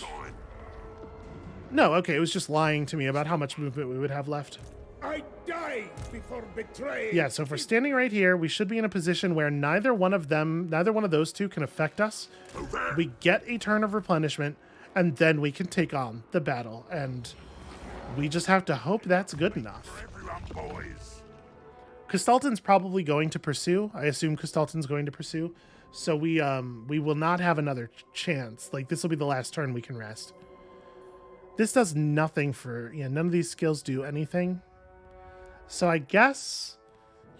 No, okay, it was just lying to me about how much movement we would have left. I die before betraying. Yeah, so if we're standing right here, we should be in a position where neither one of those two can affect us. We get a turn of replenishment, and then we can take on the battle. And we just have to hope that's good enough. Everyone, boys. Castalton's probably going to pursue. I assume Castalton's going to pursue. So we will not have another chance. Like, this will be the last turn we can rest. This does nothing for... Yeah, none of these skills do anything. So I guess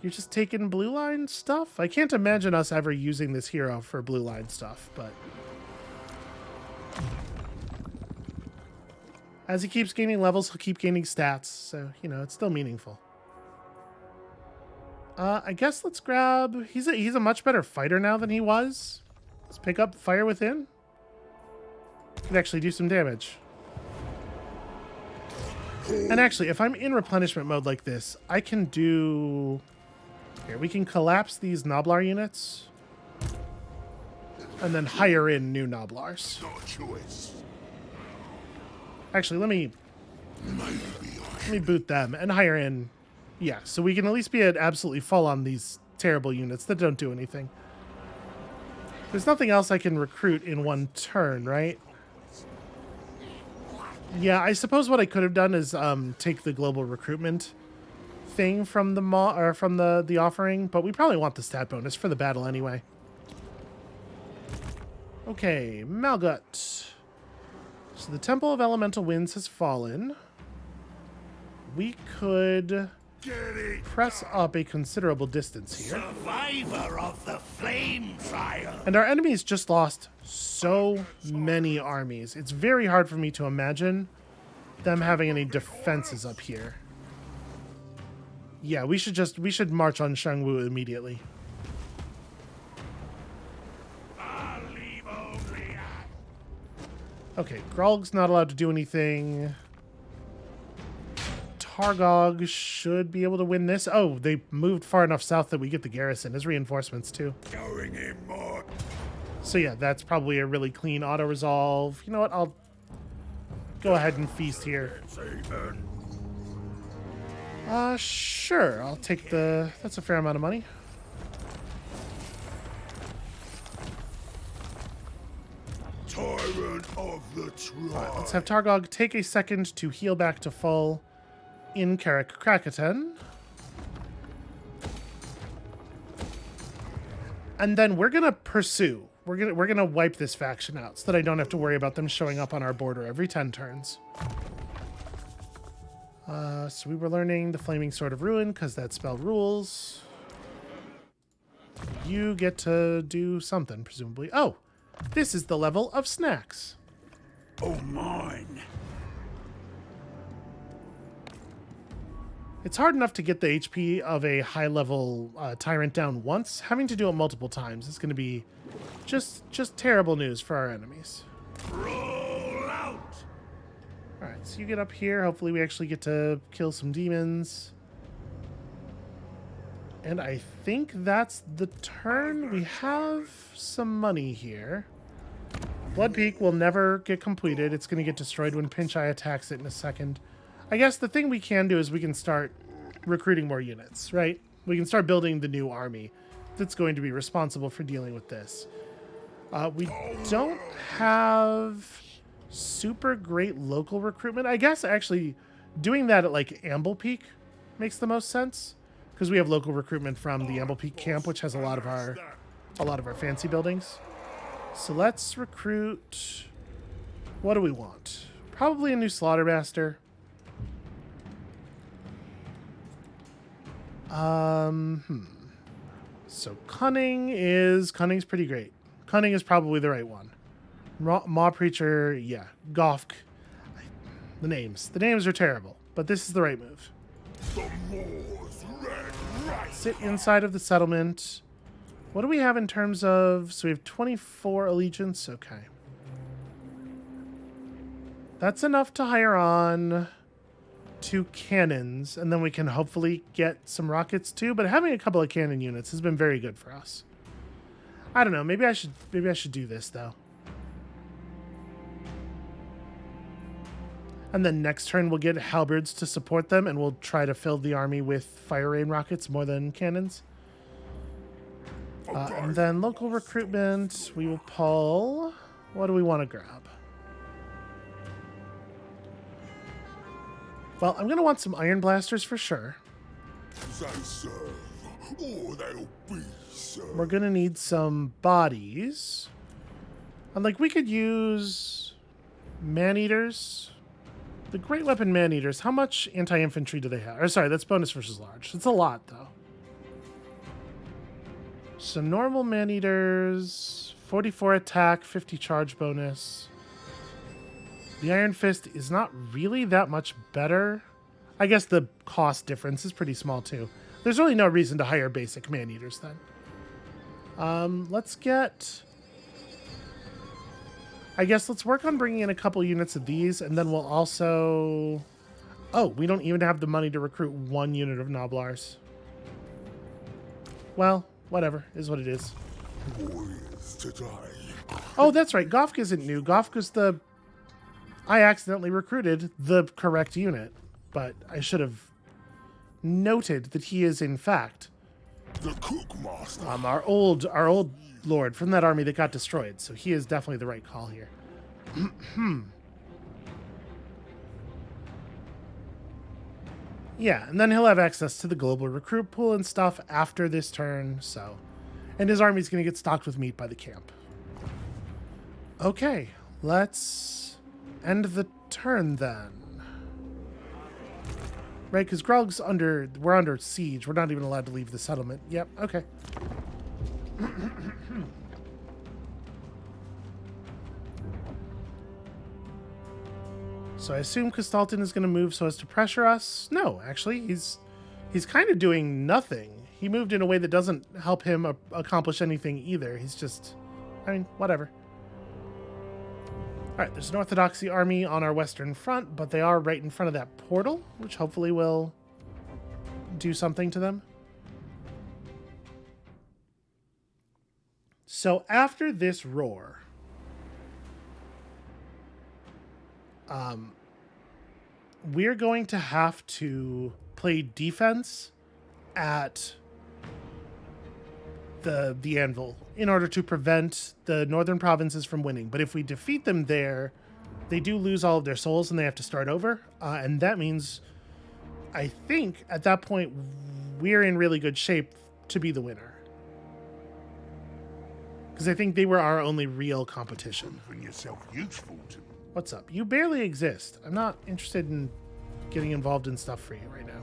you're just taking blue line stuff? I can't imagine us ever using this hero for blue line stuff, but... As he keeps gaining levels, he'll keep gaining stats. So, you know, it's still meaningful. I guess let's grab... He's a much better fighter now than he was. Let's pick up Fire Within. Could actually do some damage. And actually, if I'm in replenishment mode like this, I can do... Here, we can collapse these Noblar units. And then hire in new Noblars. Not a choice. Actually, let me boot them and hire in... Yeah, so we can at least be at absolutely full on these terrible units that don't do anything. There's nothing else I can recruit in one turn, right? Yeah, I suppose what I could have done is take the global recruitment thing from the offering, but we probably want the stat bonus for the battle anyway. Okay, Malgut. So the Temple of Elemental Winds has fallen. We could press up a considerable distance here. Survivor of the flame trial. And our enemies just lost so many armies. It's very hard for me to imagine them having any defenses up here. Yeah, we should march on Shangwu immediately. Okay, Grog's not allowed to do anything. Targog should be able to win this. Oh, they moved far enough south that we get the garrison as reinforcements too. Going in more. So yeah, that's probably a really clean auto-resolve. You know what, I'll go ahead and feast here. Sure, I'll take that's a fair amount of money. Tyrant of the tribe. Let's have Targog take a second to heal back to full in Karak Krakatan. And then we're gonna pursue. We're gonna wipe this faction out so that I don't have to worry about them showing up on our border every 10 turns. So we were learning the Flaming Sword of Ruin because that spell rules. You get to do something, presumably. Oh, this is the level of snacks. Oh, mine. It's hard enough to get the HP of a high-level tyrant down once. Having to do it multiple times is going to be just terrible news for our enemies. Roll out. All right, so you get up here. Hopefully we actually get to kill some demons. And I think that's the turn. We have some money here. Blood Peak will never get completed. It's going to get destroyed when Pinch Eye attacks it in a second. I guess the thing we can do is we can start recruiting more units, right? We can start building the new army that's going to be responsible for dealing with this. We don't have super great local recruitment. I guess actually doing that at like Amble Peak makes the most sense because we have local recruitment from the Amble Peak camp, which has a lot of our fancy buildings. So let's recruit. What do we want? Probably a new Slaughtermaster. So Cunning's pretty great. Cunning is probably the right one. Maw Preacher, yeah. Gofk. The names are terrible, but this is the right move. The moors red right. Sit inside of the settlement. What do we have in terms of... So we have 24 allegiance. Okay. That's enough to hire on 2 cannons, and then we can hopefully get some rockets too. But having a couple of cannon units has been very good for us. I don't know. Maybe I should do this though. And then next turn we'll get halberds to support them, and we'll try to fill the army with fire rain rockets more than cannons. And then local recruitment, we will pull... What do we want to grab? Well, I'm going to want some iron blasters for sure. They serve, or they'll be served. We're going to need some bodies. And like we could use man-eaters. The great weapon man-eaters, how much anti-infantry do they have? Or sorry, that's bonus versus large. It's a lot though. So normal man-eaters, 44 attack, 50 charge bonus. The Iron Fist is not really that much better. I guess the cost difference is pretty small too. There's really no reason to hire basic man-eaters then. Let's get... I guess let's work on bringing in a couple units of these, and then we'll also... Oh, we don't even have the money to recruit 1 unit of Noblars. Well... Whatever, is what it is. Warriors to die. Oh, that's right. Gofk isn't new. Gofk is the... I accidentally recruited the correct unit, but I should have noted that he is, in fact, The Cookmaster. our old lord from that army that got destroyed. So he is definitely the right call here. Yeah, and then he'll have access to the global recruit pool and stuff after this turn, so... And his army's going to get stocked with meat by the camp. Okay, let's end the turn then. Right, because Grog's we're under siege. We're not even allowed to leave the settlement. Yep, okay. So I assume Castalton is going to move so as to pressure us. No, actually, he's kind of doing nothing. He moved in a way that doesn't help him accomplish anything either. He's just, I mean, whatever. All right, there's an Orthodoxy army on our western front, but they are right in front of that portal, which hopefully will do something to them. So after this roar, we're going to have to play defense at the Anvil in order to prevent the northern provinces from winning. But if we defeat them there, they do lose all of their souls and they have to start over. And that means, I think, at that point, we're in really good shape to be the winner. Because I think they were our only real competition. Proving yourself useful to me. What's up? You barely exist. I'm not interested in getting involved in stuff for you right now.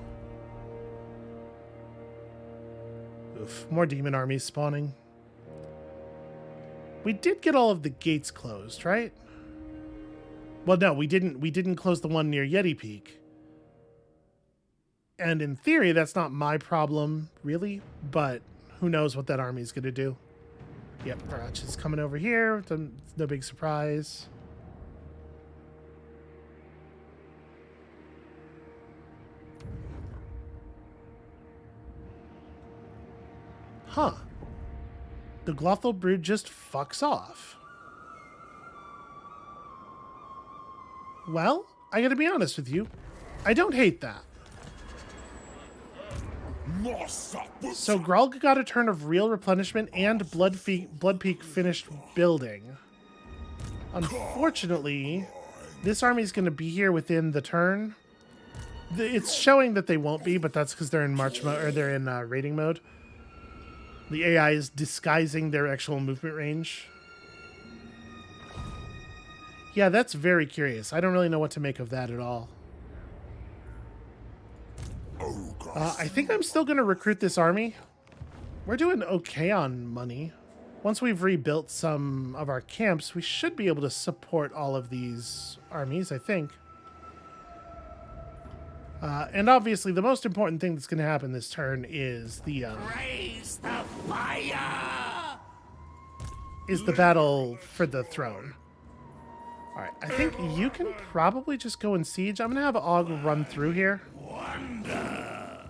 Oof, more demon armies spawning. We did get all of the gates closed, right? Well, no, we didn't. We didn't close the one near Yeti Peak. And in theory, that's not my problem, really. But who knows what that army's going to do. Yep, Barach is coming over here. It's no big surprise. Huh. The Glothal brood just fucks off. Well, I gotta be honest with you. I don't hate that. So Grog got a turn of real replenishment and Blood Peak finished building. Unfortunately, this army's gonna be here within the turn. It's showing that they won't be, but that's because they're in march mode, or they're in raiding mode. The AI is disguising their actual movement range. Yeah, that's very curious. I don't really know what to make of that at all. I think I'm still going to recruit this army. We're doing okay on money. Once we've rebuilt some of our camps, we should be able to support all of these armies, I think. And obviously, the most important thing that's going to happen this turn is the Raise the fire! Is the battle for the throne. All right, I think you can probably just go and siege. I'm going to have Og run through here. Wonder!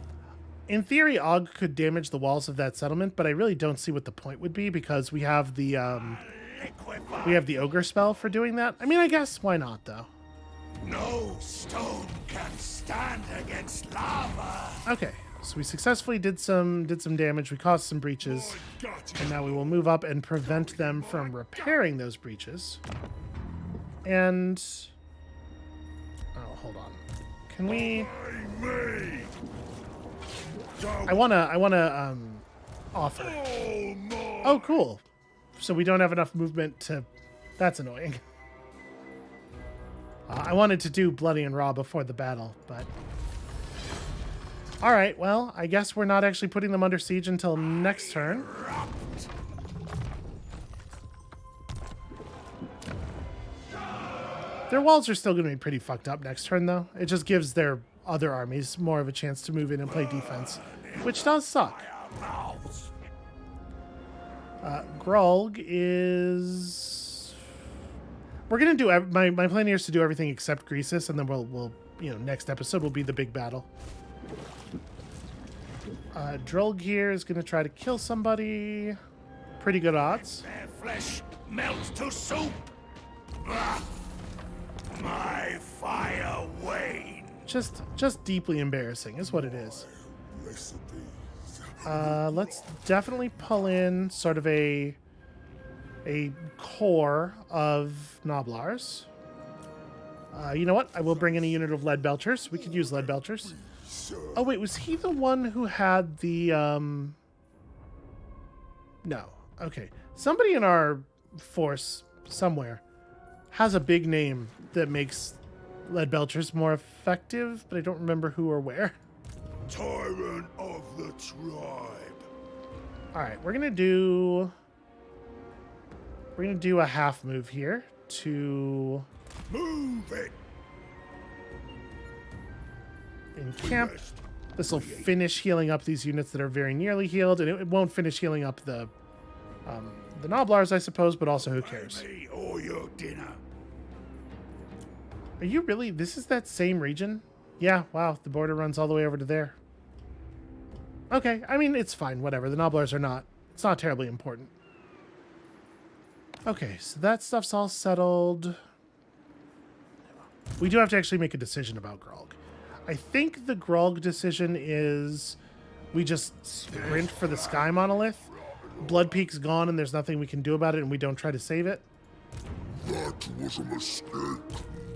In theory, Og could damage the walls of that settlement, but I really don't see what the point would be because we have the ogre spell for doing that. I mean, I guess why not though? No stone can stand against lava. Okay, so we successfully did some damage. We caused some breaches, and now we will move up and prevent them from repairing those breaches. And oh, hold on. Can we? I wanna offer. Oh, cool. So we don't have enough movement to. That's annoying. I wanted to do Bloody and Raw before the battle, but... Alright, well, I guess we're not actually putting them under siege until next turn. Their walls are still going to be pretty fucked up next turn, though. It just gives their other armies more of a chance to move in and play defense, which does suck. Grolg is... We're gonna do my plan here is to do everything except Greasus, and then we'll next episode will be the big battle. Drolg here is gonna try to kill somebody. Pretty good odds. Their flesh melts to soup. Ah, my fire wane. Just deeply embarrassing is what it is. Let's definitely pull in sort of a core of Noblars. You know what? I will bring in a unit of lead belchers. We could use lead belchers. Oh, wait. Was he the one who had the... No. Okay. Somebody in our force somewhere has a big name that makes lead belchers more effective, but I don't remember who or where. Tyrant of the tribe. All right, we're gonna do a half move here to Move it. encamp. This will finish healing up these units that are very nearly healed, and it won't finish healing up the Noblars, I suppose, but also who cares? Me or your dinner. Are you really? This is that same region? Yeah, wow, the border runs all the way over to there. Okay, I mean, it's fine, whatever. The Noblars are not, it's not terribly important. Okay, so that stuff's all settled. We do have to actually make a decision about Grog. I think the Grog decision is we just sprint for the Sky Monolith. Blood Peak's gone and there's nothing we can do about it, and we don't try to save it. That was a mistake,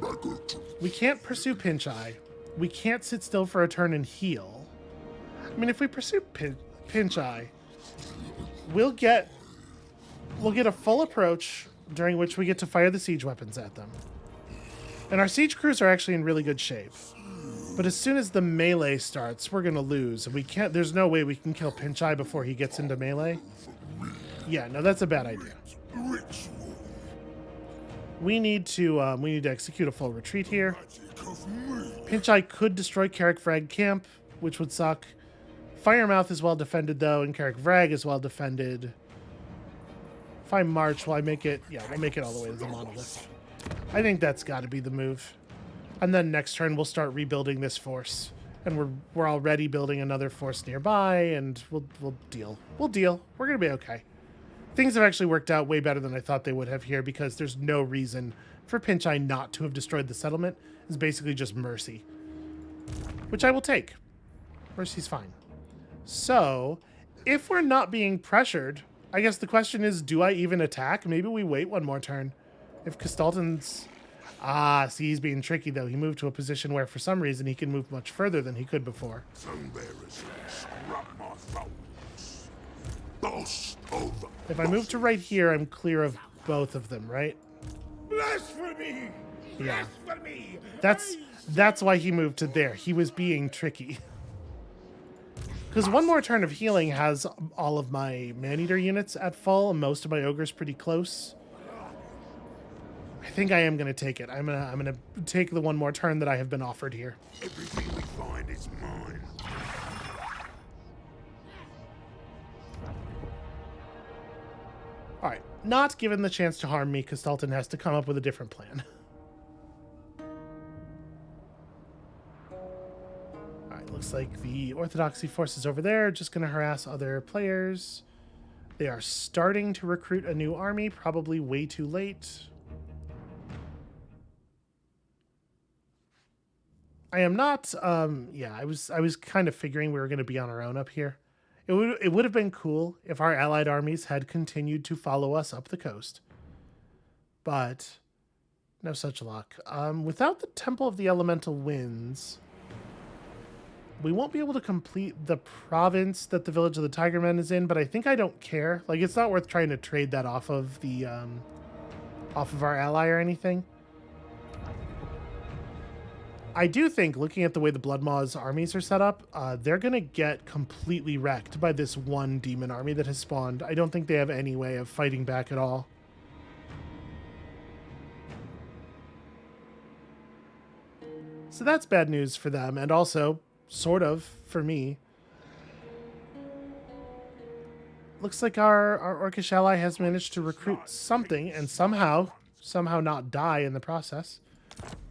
maggot. We can't pursue Pinch Eye. We can't sit still for a turn and heal. I mean, if we pursue Pinch Eye, we'll get a full approach during which we get to fire the siege weapons at them. And our siege crews are actually in really good shape. But as soon as the melee starts, we're going to lose. And we can't, there's no way we can kill Pinch Eye before he gets into melee. Yeah, no, that's a bad idea. We need to execute a full retreat here. Pinch Eye could destroy Carrick Vrag camp, which would suck. Firemouth is well defended, though, and Carrick Vrag is well defended. If I march, will I make it? Yeah, we'll make it all the way to the monolith. I think that's got to be the move. And then next turn, we'll start rebuilding this force. And we're already building another force nearby, and we'll deal. We'll deal. We're going to be okay. Things have actually worked out way better than I thought they would have here, because there's no reason for Pinch Eye not to have destroyed the settlement. It's basically just mercy, which I will take. Mercy's fine. So, if we're not being pressured, I guess the question is, do I even attack? Maybe we wait one more turn. If Castalton's... Ah, see, he's being tricky, though. He moved to a position where, for some reason, he can move much further than he could before. If I move to right here, I'm clear of both of them, right? Blasphemy! Yeah. Blasphemy! That's why he moved to there. He was being tricky. Because one more turn of healing has all of my man-eater units at full, and most of my ogres pretty close. I think I am going to take it. I'm gonna take the one more turn that I have been offered here. Everything we find is mine. All right. Not given the chance to harm me, Castalton has to come up with a different plan. Looks like the Orthodoxy forces over there are just going to harass other players. They are starting to recruit a new army, probably way too late. I am not, yeah, I was kind of figuring we were going to be on our own up here. It would have been cool if our allied armies had continued to follow us up the coast. But no such luck. Without the Temple of the Elemental Winds, we won't be able to complete the province that the Village of the Tigermen is in, but I think I don't care. Like, it's not worth trying to trade that off of the, off of our ally or anything. I do think, looking at the way the Bloodmaw's armies are set up, they're going to get completely wrecked by this one demon army that has spawned. I don't think they have any way of fighting back at all. So that's bad news for them, and also, sort of, for me. Looks like our Orcish ally has managed to recruit something, and somehow not die in the process.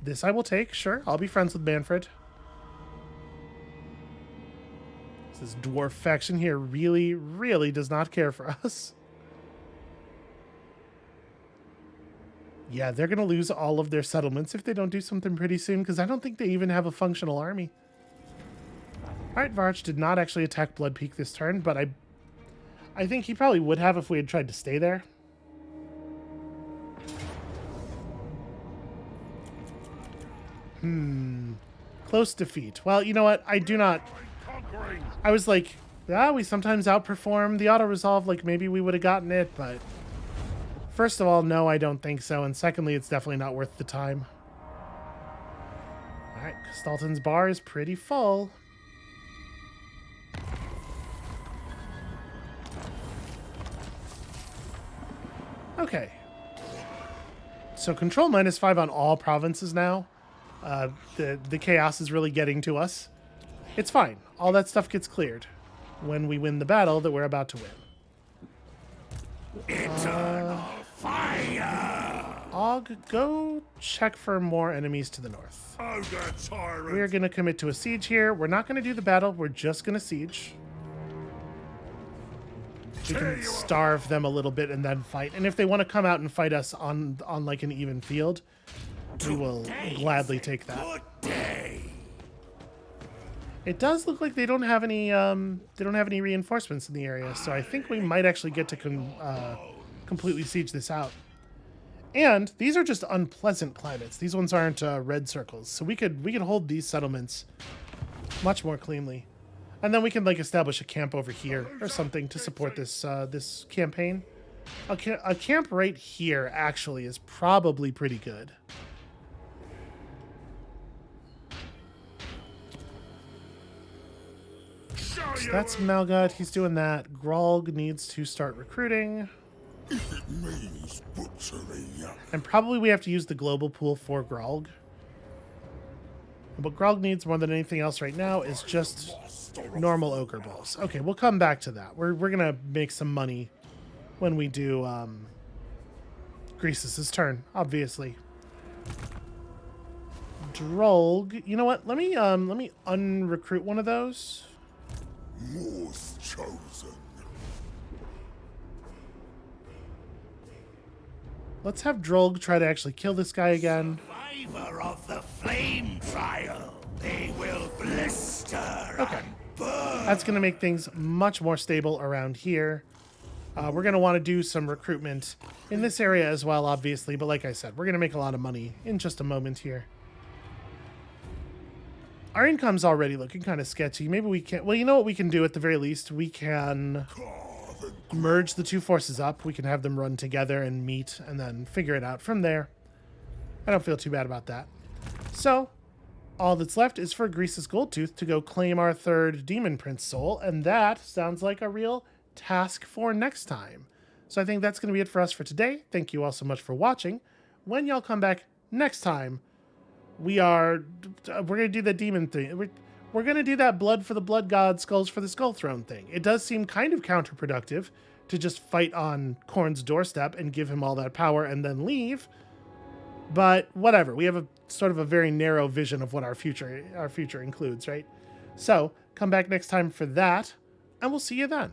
This I will take, sure. I'll be friends with Manfred. This dwarf faction here really, really does not care for us. Yeah, they're going to lose all of their settlements if they don't do something pretty soon, because I don't think they even have a functional army. Alright, Varch did not actually attack Blood Peak this turn, but I think he probably would have if we had tried to stay there. Close defeat. Well, you know what? I do not... Conquering. I was like, we sometimes outperform the auto-resolve. Like, maybe we would have gotten it, but... First of all, no, I don't think so. And secondly, it's definitely not worth the time. Alright, Castalton's bar is pretty full. Okay. So control -5 on all provinces now. The chaos is really getting to us. It's fine. All that stuff gets cleared when we win the battle that we're about to win. Eternal fire. Og, go check for more enemies to the north. Ogre tyrant. We're going to commit to a siege here. We're not going to do the battle. We're just going to siege. We can starve them a little bit and then fight. And if they want to come out and fight us on like an even field, we will gladly take that. Good day. It does look like they don't have any reinforcements in the area, so I think we might actually get to completely siege this out. And these are just unpleasant climates. These ones aren't red circles, so we could hold these settlements much more cleanly. And then we can like establish a camp over here or something to support this this campaign. A camp right here actually is probably pretty good. So that's Malgud. He's doing that. Grolg needs to start recruiting. If it means butchery. And probably we have to use the global pool for Grolg. What Grolg needs more than anything else right now is just normal ogre balls. Okay, we'll come back to that. We're gonna make some money when we do Greasus' turn, obviously. Drolg, you know what? Let me unrecruit one of those. War's chosen. Let's have Drolg try to actually kill this guy again. Survivor of the flame trial. They will blister. Okay. And burn. That's going to make things much more stable around here. We're going to want to do some recruitment in this area as well, obviously. But like I said, we're going to make a lot of money in just a moment here. Our income's already looking kind of sketchy. Maybe we can... Well, you know what we can do at the very least? We can merge the two forces up. We can have them run together and meet and then figure it out from there. I don't feel too bad about that. So, all that's left is for Greasus Goldtooth to go claim our third Demon Prince soul, and that sounds like a real task for next time. So I think that's going to be it for us for today. Thank you all so much for watching. When y'all come back next time, we're going to do the demon thing. We're going to do that blood for the blood god, skulls for the skull throne thing. It does seem kind of counterproductive to just fight on Khorne's doorstep and give him all that power and then leave. But whatever, we have a sort of a very narrow vision of what our future includes, right? So come back next time for that, and we'll see you then.